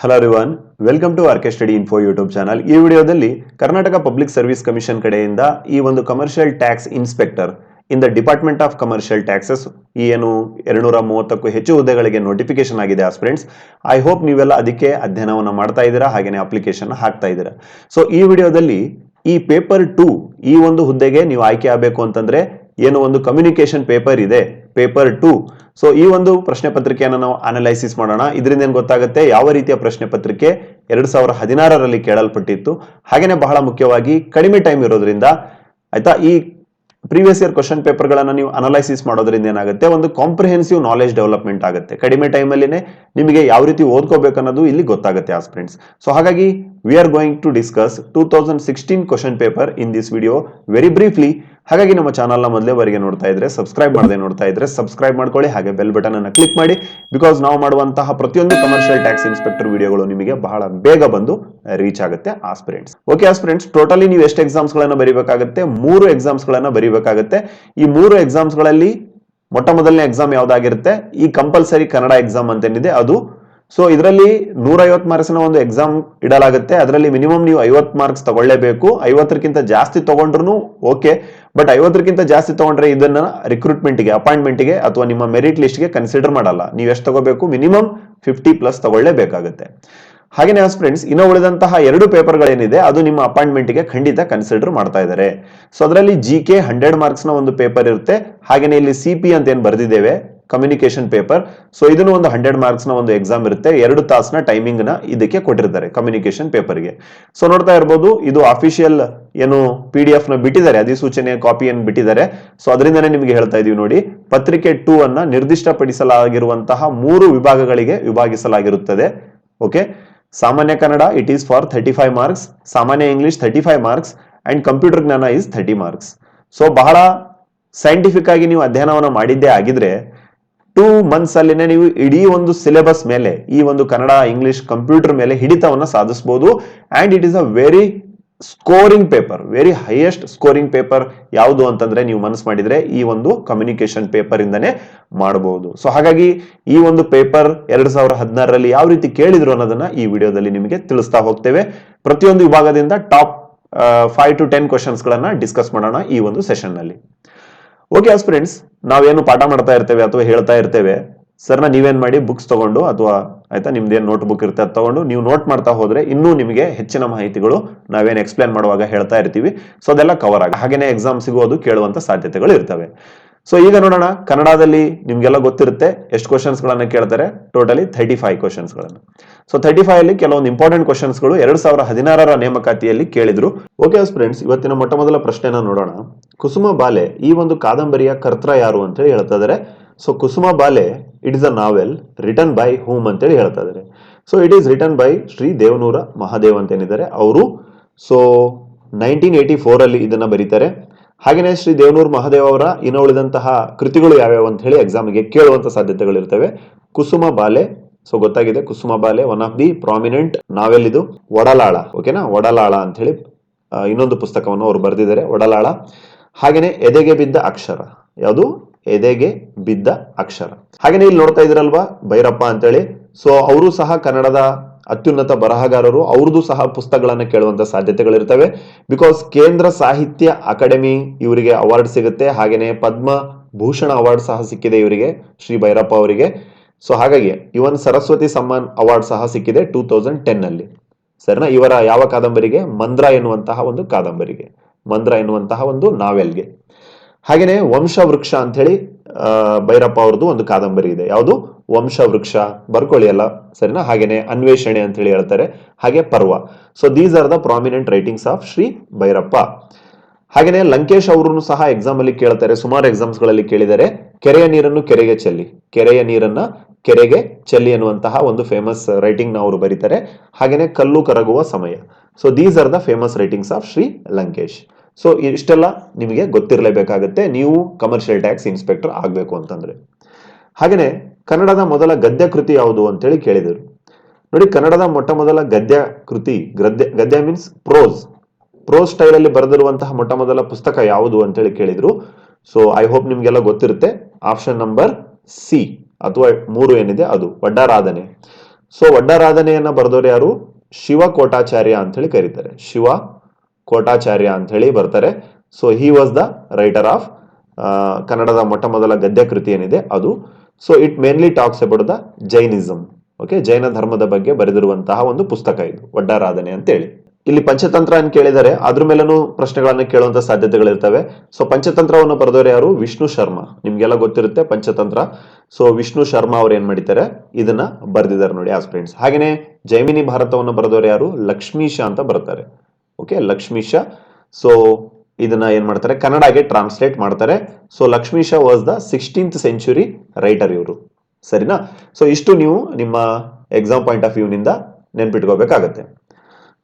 Hello everyone, welcome to RK study info YouTube channel. ಈ ವಿಡಿಯೋದಲ್ಲಿ Karnataka public service commission ಕಡೆಯಿಂದ ಈ ಒಂದು commercial tax inspector in the department of commercial taxes ಈ ಏನು 230ಕ್ಕೂ ಹೆಚ್ಚು ಹುದ್ದೆಗಳಿಗೆ ನೋಟಿಫಿಕೇಶನ್ ಆಗಿದೆ ಆಸ್ಪಿರೆಂಟ್ಸ್. ಐ ಹೋಪ್ ನೀವೆಲ್ಲ ಅದಕ್ಕೆ ಅಧ್ಯಯನವನ್ನು ಮಾಡ್ತಾ ಇದ್ದೀರಾ, ಹಾಗೇನೆ ಅಪ್ಲಿಕೇಶನ್ ಹಾಕ್ತಾ ಇದ್ದೀರಾ. ಸೊ ಈ ವಿಡಿಯೋದಲ್ಲಿ ಈ ಪೇಪರ್ 2 ಈ ಒಂದು ಹುದ್ದೆಗೆ ನೀವು ಆಯ್ಕೆ ಆಗಬೇಕು ಅಂತಂದ್ರೆ ಏನು ಒಂದು ಕಮ್ಯುನಿಕೇಶನ್ ಪೇಪರ್ ಇದೆ, ಪೇಪರ್ 2. ಸೊ ಈ ಒಂದು ಪ್ರಶ್ನೆ ಪತ್ರಿಕೆಯನ್ನು ನಾವು ಅನಲೈಸಿಸ್ ಮಾಡೋಣ. ಇದರಿಂದ ಏನ್ ಗೊತ್ತಾಗುತ್ತೆ ಯಾವ ರೀತಿಯ ಪ್ರಶ್ನೆ ಪತ್ರಿಕೆ 2016ರಲ್ಲಿ ಕೇಳಲ್ಪಟ್ಟಿತ್ತು, ಹಾಗೇನೆ ಬಹಳ ಮುಖ್ಯವಾಗಿ ಕಡಿಮೆ ಟೈಮ್ ಇರೋದ್ರಿಂದ ಆಯ್ತಾ ಈ ಪ್ರೀವಿಯಸ್ ಇಯರ್ ಕ್ವಶನ್ ಪೇಪರ್ ಗಳನ್ನ ನೀವು ಅನಲೈಸಿಸ್ ಮಾಡೋದ್ರಿಂದ ಏನಾಗುತ್ತೆ, ಒಂದು ಕಾಂಪ್ರಿಹೆನ್ಸಿವ್ ನಾಲೆಜ್ ಡೆವಲಪ್ಮೆಂಟ್ ಆಗುತ್ತೆ. ಕಡಿಮೆ ಟೈಮ್ ಅಲ್ಲಿನೇ ನಿಮಗೆ ಯಾವ ರೀತಿ ಓದ್ಕೋಬೇಕು ಅನ್ನೋದು ಇಲ್ಲಿ ಗೊತ್ತಾಗುತ್ತೆ ಆಸ್ಪಿರೆಂಟ್ಸ್. ಸೊ ಹಾಗಾಗಿ we are going to discuss 2016 question paper in this video very briefly. ಹಾಗಾಗಿ ನಮ್ಮ ಚಾನಲ್ ನ ಮೊದಲೇವರೆಗೆ ನೋಡ್ತಾ ಇದ್ರೆ ಸಬ್ಸ್ಕ್ರೈಬ್ ಮಾಡದೆ ನೋಡ್ತಾ ಇದ್ರೆ ಸಬ್ಸ್ಕ್ರೈಬ್ ಮಾಡ್ಕೊಳ್ಳಿ, ಹಾಗೆ ಬೆಲ್ ಬಟನ್ ಅನ್ನು ಕ್ಲಿಕ್ ಮಾಡಿ. ಬಿಕಾಸ್ ನಾವು ಮಾಡುವಂತಹ ಪ್ರತಿಯೊಂದು ಕಮರ್ಷಿಯಲ್ ಟ್ಯಾಕ್ಸ್ ಇನ್ಸ್ಪೆಕ್ಟರ್ ವಿಡಿಯೋಗಳು ನಿಮಗೆ ಬಹಳ ಬೇಗ ಬಂದು ರೀಚ್ ಆಗುತ್ತೆ ಆಸ್ಪಿರೆಂಟ್ಸ್. ಓಕೆ ಆಸ್ಪಿರೆಂಟ್ಸ್, ಟೋಟಲಿ ನೀವು ಎಷ್ಟು ಎಕ್ಸಾಮ್ಸ್ ಗಳನ್ನ ಬರೀಬೇಕಾಗುತ್ತೆ? 3 ಎಕ್ಸಾಮ್ಸ್ ಗಳನ್ನ ಬರೀಬೇಕಾಗುತ್ತೆ. ಈ 3 ಎಕ್ಸಾಮ್ಸ್ ಗಳಲ್ಲಿ ಮೊಟ್ಟ ಮೊದಲನೇ ಎಕ್ಸಾಮ್ ಯಾವ್ದಾಗಿರುತ್ತೆ, ಈ ಕಂಪಲ್ಸರಿ ಕನ್ನಡ ಎಕ್ಸಾಮ್ ಅಂತೇನಿದೆ ಅದು. ಸೊ ಇದರಲ್ಲಿ 150 ಮಾರ್ಕ್ಸ್ ಒಂದು ಎಕ್ಸಾಮ್ ಇಡಲಾಗುತ್ತೆ. ಅದರಲ್ಲಿ ಮಿನಿಮಮ್ ನೀವು 50 ಮಾರ್ಕ್ಸ್ ತಗೊಳ್ಳೇಬೇಕು. 50ಕ್ಕಿಂತ ಜಾಸ್ತಿ ತಗೊಂಡ್ರು ಓಕೆ, ಬಟ್ 50ಕ್ಕಿಂತ ಜಾಸ್ತಿ ತಗೊಂಡ್ರೆ ಇದನ್ನ ರಿಕ್ರೂಟ್ಮೆಂಟ್ಗೆ, ಅಪಾಯಿಂಟ್ಮೆಂಟ್ಗೆ ಅಥವಾ ನಿಮ್ಮ ಮೆರಿಟ್ ಲಿಸ್ಟ್ಗೆ ಕನ್ಸಿಡರ್ ಮಾಡಲ್ಲ. ನೀವು ಎಷ್ಟು ತಗೋಬೇಕು? ಮಿನಿಮಮ್ 50+ ತಗೊಳ್ಳೇಬೇಕಾಗುತ್ತೆ. ಹಾಗೇನೆ ಫ್ರೆಂಡ್ಸ್, ಇನ್ನು ಉಳಿದಂತಹ 2 ಪೇಪರ್ಗಳೇನಿದೆ ಅದು ನಿಮ್ಮ ಅಪಾಯಿಂಟ್ಮೆಂಟ್ಗೆ ಖಂಡಿತ ಕನ್ಸಿಡರ್ ಮಾಡ್ತಾ ಇದ್ದಾರೆ. ಸೊ ಅದರಲ್ಲಿ GK 100 ಮಾರ್ಕ್ಸ್ ನ ಒಂದು ಪೇಪರ್ ಇರುತ್ತೆ. ಹಾಗೇನೆ ಇಲ್ಲಿ CP ಅಂತ ಏನ್ ಬರ್ದಿದ್ದೇವೆ ಕಮ್ಯುನಿಕೇಶನ್ ಪೇಪರ್, ಸೊ ಇದನ್ನು ಒಂದು 100 ಮಾರ್ಕ್ಸ್ ನ ಒಂದು ಎಕ್ಸಾಮ್ ಇರುತ್ತೆ. 2 ತಾಸಿನ ಟೈಮಿಂಗ್ ನ ಇದಕ್ಕೆ ಕೊಟ್ಟಿರ್ತಾರೆ ಕಮ್ಯುನಿಕೇಶನ್ ಪೇಪರ್ಗೆ. ಸೊ ನೋಡ್ತಾ ಇರಬಹುದು, ಇದು ಅಫಿಷಿಯಲ್ ಏನು PDF ನ ಬಿಟ್ಟಿದ್ದಾರೆ, ಅಧಿಸೂಚನೆಯ ಕಾಪಿಯನ್ನು ಬಿಟ್ಟಿದ್ದಾರೆ. ಸೊ ಅದರಿಂದನೇ ನಿಮಗೆ ಹೇಳ್ತಾ ಇದೀವಿ ನೋಡಿ, ಪತ್ರಿಕೆ 2 ಅನ್ನ ನಿರ್ದಿಷ್ಟಪಡಿಸಲಾಗಿರುವಂತಹ 3 ವಿಭಾಗಗಳಿಗೆ ವಿಭಾಗಿಸಲಾಗಿರುತ್ತದೆ. ಓಕೆ, ಸಾಮಾನ್ಯ Kannada it is for 35 marks, ಸಾಮಾನ್ಯ ಇಂಗ್ಲಿಷ್ 35 ಮಾರ್ಕ್ಸ್ ಅಂಡ್ ಕಂಪ್ಯೂಟರ್ ಜ್ಞಾನ ಇಸ್ 30 ಮಾರ್ಕ್ಸ್. ಸೊ ಬಹಳ ಸೈಂಟಿಫಿಕ್ ಆಗಿ ನೀವು ಅಧ್ಯಯನವನ್ನು ಮಾಡಿದ್ದೇ ಆಗಿದ್ರೆ 2 ಮಂತ್ಸ್ ಅಲ್ಲಿನೇ ನೀವು ಇಡೀ ಒಂದು ಸಿಲೆಬಸ್ ಮೇಲೆ, ಈ ಒಂದು ಕನ್ನಡ ಇಂಗ್ಲಿಷ್ ಕಂಪ್ಯೂಟರ್ ಮೇಲೆ ಹಿಡಿತವನ್ನ ಸಾಧಿಸಬಹುದು. And it is a very scoring paper, very highest scoring paper ಯಾವುದು ಅಂತಂದ್ರೆ ನೀವು ಮನಸ್ಸು ಮಾಡಿದ್ರೆ ಈ ಒಂದು ಕಮ್ಯುನಿಕೇಶನ್ ಪೇಪರ್ ಇಂದನೇ ಮಾಡಬಹುದು. ಸೊ ಹಾಗಾಗಿ ಈ ಒಂದು ಪೇಪರ್ 2016ರಲ್ಲಿ ಯಾವ ರೀತಿ ಕೇಳಿದ್ರು ಅನ್ನೋದನ್ನ ಈ ವಿಡಿಯೋದಲ್ಲಿ ನಿಮಗೆ ತಿಳಿಸ್ತಾ ಹೋಗ್ತೇವೆ. ಪ್ರತಿಯೊಂದು ವಿಭಾಗದಿಂದ ಟಾಪ್ 5 to 10 ಕ್ವಶನ್ಸ್ ಗಳನ್ನ ಡಿಸ್ಕಸ್ ಮಾಡೋಣ ಈ ಒಂದು ಸೆಷನ್ ನಲ್ಲಿ. ಓಕೆ ಆಸ್ಪಿರೆಂಟ್ಸ್, ನಾವೇನು ಪಾಠ ಮಾಡ್ತಾ ಇರ್ತೇವೆ ಅಥವಾ ಹೇಳ್ತಾ ಇರ್ತೇವೆ, ಸರ್ನ ನೀವೇನ್ ಮಾಡಿ ಬುಕ್ಸ್ ತಗೊಂಡು ಅಥವಾ ಆಯ್ತಾ ನಿಮ್ದೇನ್ ನೋಟ್ ಬುಕ್ ಇರುತ್ತೆ ಅದು ತಗೊಂಡು ನೀವು ನೋಟ್ ಮಾಡ್ತಾ ಹೋದ್ರೆ ಇನ್ನೂ ನಿಮಗೆ ಹೆಚ್ಚಿನ ಮಾಹಿತಿಗಳು ನಾವೇನ್ ಎಕ್ಸ್ಪ್ಲೇನ್ ಮಾಡುವಾಗ ಹೇಳ್ತಾ ಇರ್ತೀವಿ, ಸೊ ಅದೆಲ್ಲ ಕವರ್ ಆಗ ಹಾಗೇನೆ ಎಕ್ಸಾಮ್ಸಿಗೂ ಅದು ಕೇಳುವಂತ ಸಾಧ್ಯತೆಗಳು ಇರ್ತವೆ. ಸೊ ಈಗ ನೋಡೋಣ, ಕನ್ನಡದಲ್ಲಿ ನಿಮ್ಗೆಲ್ಲ ಗೊತ್ತಿರುತ್ತೆ ಎಷ್ಟು ಕ್ವಶನ್ಸ್ ಗಳನ್ನ ಕೇಳ್ತಾರೆ, ಟೋಟಲಿ 35 ಕ್ವಶನ್ಸ್ ಗಳನ್ನ. ಸೊ 35 ಅಲ್ಲಿ ಕೆಲವೊಂದು ಇಂಪಾರ್ಟೆಂಟ್ ಕ್ವಶನ್ಸ್ ಗಳು 2016ರ ನೇಮಕಾತಿಯಲ್ಲಿ ಕೇಳಿದ್ರು. ಓಕೆ ಫ್ರೆಂಡ್ಸ್, ಇವತ್ತಿನ ಮೊಟ್ಟ ಮೊದಲ ಪ್ರಶ್ನೆನ ನೋಡೋಣ. ಕುಸುಮ ಬಾಲೆ ಈ ಒಂದು ಕಾದಂಬರಿಯ ಕರ್ತ ಯಾರು ಅಂತ ಹೇಳಿ ಹೇಳ್ತಾ ಇದಾರೆ. ಸೊ ಕುಸುಮ ಬಾಲೆ it is a novel written by ಹೂಮ್ ಅಂತ ಹೇಳಿ ಹೇಳ್ತಾ ಇದಾರೆ. So it is written by Shri Devanura Mahadev ಅಂತ ಏನಿದ್ದಾರೆ ಅವರು. ಸೊ 1984 ಅಲ್ಲಿ ಇದನ್ನ ಬರೀತಾರೆ. ಹಾಗೇನೆ ಶ್ರೀ ದೇವನೂರ್ ಮಹಾದೇವ್ ಅವರ ಇನ್ನು ಉಳಿದಂತಹ ಕೃತಿಗಳು ಯಾವ್ಯಾವ ಅಂತ ಹೇಳಿ ಎಕ್ಸಾಮ್ಗೆ ಕೇಳುವಂತ ಸಾಧ್ಯತೆಗಳು ಇರ್ತವೆ. ಕುಸುಮ ಬಾಲೆ, ಸೊ ಗೊತ್ತಾಗಿದೆ, ಕುಸುಮ ಬಾಲೆ ಒನ್ ಆಫ್ ದಿ ಪ್ರಾಮಿನೆಂಟ್ ನಾವೆಲ್ ಇದು. ಒಡಲಾಳ, ಓಕೆನಾ, ಒಡಲಾಳ ಅಂತ ಹೇಳಿ ಇನ್ನೊಂದು ಪುಸ್ತಕವನ್ನು ಅವರು ಬರೆದಿದ್ದಾರೆ, ಒಡಲಾಳ. ಹಾಗೇನೆ ಎದೆಗೆ ಬಿದ್ದ ಅಕ್ಷರ, ಯಾವುದು? ಎದೆಗೆ ಬಿದ್ದ ಅಕ್ಷರ. ಹಾಗೇನೆ ಇಲ್ಲಿ ನೋಡ್ತಾ ಇದ್ರಲ್ವಾ ಭೈರಪ್ಪ ಅಂತೇಳಿ, ಸೊ ಅವರು ಸಹ ಕನ್ನಡದ ಅತ್ಯುನ್ನತ ಬರಹಗಾರರು. ಅವ್ರದ್ದು ಸಹ ಪುಸ್ತಕಗಳನ್ನ ಕೇಳುವಂತ ಸಾಧ್ಯತೆಗಳಿರ್ತವೆ. ಬಿಕಾಸ್ ಕೇಂದ್ರ ಸಾಹಿತ್ಯ ಅಕಾಡೆಮಿ ಇವರಿಗೆ ಅವಾರ್ಡ್ ಸಿಗುತ್ತೆ, ಹಾಗೇನೆ ಪದ್ಮ ಭೂಷಣ ಅವಾರ್ಡ್ ಸಹ ಸಿಕ್ಕಿದೆ ಇವರಿಗೆ, ಶ್ರೀ ಭೈರಪ್ಪ ಅವರಿಗೆ. ಸೊ ಹಾಗಾಗಿ ಇವನ್ ಸರಸ್ವತಿ ಸಮ್ಮಾನ್ ಅವಾರ್ಡ್ ಸಹ ಸಿಕ್ಕಿದೆ 2010 ಅಲ್ಲಿ. ಸರಿನಾ? ಇವರ ಯಾವ ಕಾದಂಬರಿಗೆ? ಮಂದ್ರ ಎನ್ನುವಂತಹ ಒಂದು ಕಾದಂಬರಿಗೆ, ಮಂದ್ರ ಎನ್ನುವಂತಹ ಒಂದು ನಾವೆಲ್ಗೆ. ಹಾಗೇನೆ ವಂಶವೃಕ್ಷ ಅಂತ ಹೇಳಿ ಭೈರಪ್ಪ ಅವ್ರದ್ದು ಒಂದು ಕಾದಂಬರಿ ಇದೆ. ಯಾವುದು? ವಂಶವೃಕ್ಷ, ಬರ್ಕೊಳ್ಳಿ ಎಲ್ಲ, ಸರಿನಾ? ಹಾಗೇನೆ ಅನ್ವೇಷಣೆ ಅಂತ ಹೇಳಿ ಹೇಳ್ತಾರೆ, ಹಾಗೆ ಪರ್ವ. So these are the prominent writings of Shri Bhyrappa. ಹಾಗೇನೆ ಲಂಕೇಶ್ ಅವರನ್ನು ಸಹ ಎಕ್ಸಾಮ್ ಅಲ್ಲಿ ಕೇಳ್ತಾರೆ, ಸುಮಾರು ಎಕ್ಸಾಮ್ಸ್ ಗಳಲ್ಲಿ ಕೇಳಿದ್ದಾರೆ. ಕೆರೆಯ ನೀರನ್ನು ಕೆರೆಗೆ ಚೆಲ್ಲಿ, ಕೆರೆಯ ನೀರನ್ನ ಕೆರೆಗೆ ಚೆಲ್ಲಿ ಎನ್ನುವಂತಹ ಒಂದು ಫೇಮಸ್ ರೈಟಿಂಗ್ ನ ಅವರು ಬರೀತಾರೆ. ಹಾಗೇನೆ ಕಲ್ಲು ಕರಗುವ ಸಮಯ. So these are the famous writings of Shri Lankesh. So ಇಷ್ಟೆಲ್ಲ ನಿಮಗೆ ಗೊತ್ತಿರಲೇಬೇಕಾಗುತ್ತೆ ನೀವು ಕಮರ್ಷಿಯಲ್ ಟ್ಯಾಕ್ಸ್ ಇನ್ಸ್ಪೆಕ್ಟರ್ ಆಗ್ಬೇಕು ಅಂತಂದ್ರೆ. ಹಾಗೇನೆ ಕನ್ನಡದ ಮೊದಲ ಗದ್ಯ ಕೃತಿ ಯಾವುದು ಅಂತೇಳಿ ಕೇಳಿದರು. ನೋಡಿ, ಕನ್ನಡದ ಮೊಟ್ಟ ಮೊದಲ ಗದ್ಯ ಕೃತಿ, ಗದ್ಯ ಮೀನ್ಸ್ ಪ್ರೋಸ್ ಸ್ಟೈಲ್ ಅಲ್ಲಿ ಬರೆದಿರುವಂತಹ ಮೊಟ್ಟ ಮೊದಲ ಪುಸ್ತಕ ಯಾವುದು ಅಂತೇಳಿ ಕೇಳಿದ್ರು. ಸೊ ಐ ಹೋಪ್ ನಿಮ್ಗೆಲ್ಲ ಗೊತ್ತಿರುತ್ತೆ. ಆಪ್ಷನ್ ನಂಬರ್ C ಅಥವಾ 3 ಏನಿದೆ ಅದು, ವಡ್ಡಾರಾಧನೆ. ಸೊ ಒಡ್ಡರಾಧನೆಯನ್ನ ಬರೆದವರು ಯಾರು? ಶಿವ ಕೋಟಾಚಾರ್ಯ ಅಂತ ಹೇಳಿ ಕರೀತಾರೆ. ಶಿವ ಕೋಟಾಚಾರ್ಯ ಅಂತ ಹೇಳಿ ಬರ್ತಾರೆ. So he was the writer of ಕನ್ನಡದ ಮೊಟ್ಟ ಮೊದಲ ಗದ್ಯ ಕೃತಿ ಏನಿದೆ ಅದು. So it mainly talks about the Jainism. Okay, ಜೈನ ಧರ್ಮದ ಬಗ್ಗೆ ಬರೆದಿರುವಂತಹ ಒಂದು ಪುಸ್ತಕ ಇದು, ಒಡ್ಡರಾಧನೆ ಅಂತ ಹೇಳಿ. ಇಲ್ಲಿ ಪಂಚತಂತ್ರ ಅಂತ ಕೇಳಿದರೆ ಅದ್ರ ಮೇಲೂ ಪ್ರಶ್ನೆಗಳನ್ನ ಕೇಳುವಂತ ಸಾಧ್ಯತೆಗಳಿರ್ತವೆ. ಸೊ ಪಂಚತಂತ್ರವನ್ನು ಬರೆದವರು ಯಾರು? ವಿಷ್ಣು ಶರ್ಮಾ. ನಿಮ್ಗೆಲ್ಲ ಗೊತ್ತಿರುತ್ತೆ ಪಂಚತಂತ್ರ. ಸೊ ವಿಷ್ಣು ಶರ್ಮಾ ಅವ್ರು ಏನ್ ಮಾಡಿದ್ದಾರೆ, ಇದನ್ನ ಬರ್ದಿದ್ದಾರೆ ನೋಡಿ ಆಸ್ಪಿರೆಂಟ್ಸ್. ಹಾಗೇನೆ ಜೈಮಿನಿ ಭಾರತವನ್ನು ಬರೆದವರು ಯಾರು? ಲಕ್ಷ್ಮೀಶ ಅಂತ ಬರ್ತಾರೆ. ಓಕೆ, ಲಕ್ಷ್ಮೀಶ. ಸೊ ಇದನ್ನ ಏನ್ ಮಾಡ್ತಾರೆ, ಕನ್ನಡಗೆ ಟ್ರಾನ್ಸ್ಲೇಟ್ ಮಾಡ್ತಾರೆ. So Lakshmisha was the 16th century writer ಇವರು. ಸರಿನಾ? ಸೊ ಇಷ್ಟು ನೀವು ನಿಮ್ಮ ಎಕ್ಸಾಮ್ ಪಾಯಿಂಟ್ ಆಫ್ ವ್ಯೂ ನಿಂದ ನೆನ್ಪಿಟ್ಕೋಬೇಕಾಗತ್ತೆ.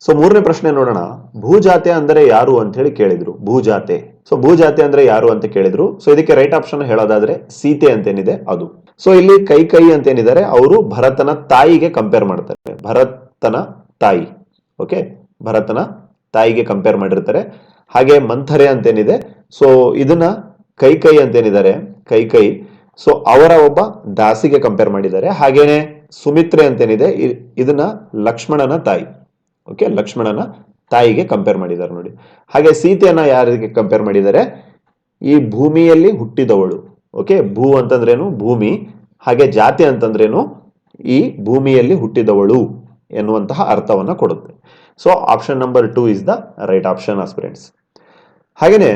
ಸೊ ಮೂರನೇ ಪ್ರಶ್ನೆ ನೋಡೋಣ. ಭೂಜಾತೆ ಅಂದರೆ ಯಾರು ಅಂತ ಹೇಳಿ ಕೇಳಿದ್ರು. ಭೂಜಾತೆ. ಸೊ ಭೂಜಾತೆ ಅಂದ್ರೆ ಯಾರು ಅಂತ ಕೇಳಿದ್ರು. ಸೊ ಇದಕ್ಕೆ ರೈಟ್ ಆಪ್ಷನ್ ಹೇಳೋದಾದ್ರೆ ಸೀತೆ ಅಂತೇನಿದೆ ಅದು. ಸೊ ಇಲ್ಲಿ ಕೈ ಅಂತ ಏನಿದ್ದಾರೆ ಅವರು ಭರತನ ತಾಯಿಗೆ ಕಂಪೇರ್ ಮಾಡ್ತಾರೆ. ಭರತನ ತಾಯಿ. ಓಕೆ, ಭರತನ ತಾಯಿಗೆ ಕಂಪೇರ್ ಮಾಡಿರ್ತಾರೆ. ಹಾಗೆ ಮಂಥರೆ ಅಂತೇನಿದೆ, ಸೊ ಇದನ್ನ ಕೈ ಅಂತೇನಿದ್ದಾರೆ, ಕೈ ಸೊ ಅವರ ಒಬ್ಬ ದಾಸಿಗೆ ಕಂಪೇರ್ ಮಾಡಿದ್ದಾರೆ. ಹಾಗೇನೆ ಸುಮಿತ್ರೆ ಅಂತೇನಿದೆ, ಇದನ್ನ ಲಕ್ಷ್ಮಣನ ತಾಯಿ. ಓಕೆ, ಲಕ್ಷ್ಮಣನ ತಾಯಿಗೆ ಕಂಪೇರ್ ಮಾಡಿದ್ದಾರೆ ನೋಡಿ. ಹಾಗೆ ಸೀತೆಯನ್ನ ಯಾರಿಗೆ ಕಂಪೇರ್ ಮಾಡಿದ್ದಾರೆ? ಈ ಭೂಮಿಯಲ್ಲಿ ಹುಟ್ಟಿದವಳು. ಓಕೆ, ಭೂ ಅಂತಂದ್ರೇನು? ಭೂಮಿ. ಹಾಗೆ ಜಾತಿ ಅಂತಂದ್ರೇನು? ಈ ಭೂಮಿಯಲ್ಲಿ ಹುಟ್ಟಿದವಳು ಎನ್ನುವಂತಹ ಅರ್ಥವನ್ನ ಕೊಡುತ್ತೆ. So option number 2 is the right option aspirants. ಹಾಗೇನೆ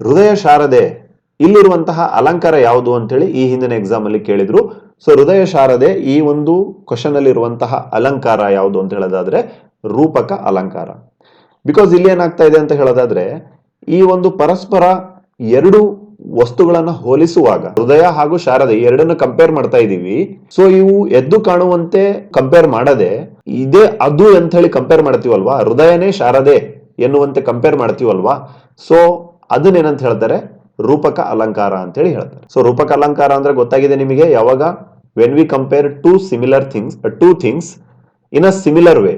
ಹೃದಯ ಶಾರದೆ, ಇಲ್ಲಿರುವಂತಹ ಅಲಂಕಾರ ಯಾವುದು ಅಂತೇಳಿ ಈ ಹಿಂದಿನ ಎಕ್ಸಾಮ್ ಅಲ್ಲಿ ಕೇಳಿದ್ರು. ಸೊ ಹೃದಯ ಶಾರದೆ ಈ ಒಂದು ಕ್ವಶನ್ ಅಲ್ಲಿ ಇರುವಂತಹ ಅಲಂಕಾರ ಯಾವುದು ಅಂತ ಹೇಳೋದಾದ್ರೆ ರೂಪಕ ಅಲಂಕಾರ. ಬಿಕಾಸ್ ಇಲ್ಲಿ ಏನಾಗ್ತಾ ಇದೆ ಅಂತ ಹೇಳೋದಾದ್ರೆ ಈ ಒಂದು ಪರಸ್ಪರ ಎರಡು ವಸ್ತುಗಳನ್ನ ಹೋಲಿಸುವಾಗ ಹೃದಯ ಹಾಗೂ ಶಾರದೆ ಎರಡನ್ನ ಕಂಪೇರ್ ಮಾಡ್ತಾ ಇದೀವಿ. ಸೊ ಇವು ಎದ್ದು ಕಾಣುವಂತೆ ಕಂಪೇರ್ ಮಾಡದೆ ಇದೇ ಅದು ಅಂತ ಹೇಳಿ ಕಂಪೇರ್ ಮಾಡ್ತೀವಲ್ವಾ, ಹೃದಯನೇ ಶಾರದೆ ಎನ್ನುವಂತೆ ಕಂಪೇರ್ ಮಾಡ್ತೀವಲ್ವಾ, ಸೊ ಅದನ್ನೇನಂತ ಹೇಳ್ತಾರೆ? ರೂಪಕ ಅಲಂಕಾರ ಅಂತ ಹೇಳಿ ಹೇಳ್ತಾರೆ. ಸೊ ರೂಪಕ ಅಲಂಕಾರ ಅಂದ್ರೆ ಗೊತ್ತಾಗಿದೆ ನಿಮಗೆ. ಯಾವಾಗ when we compare two things in a similar way,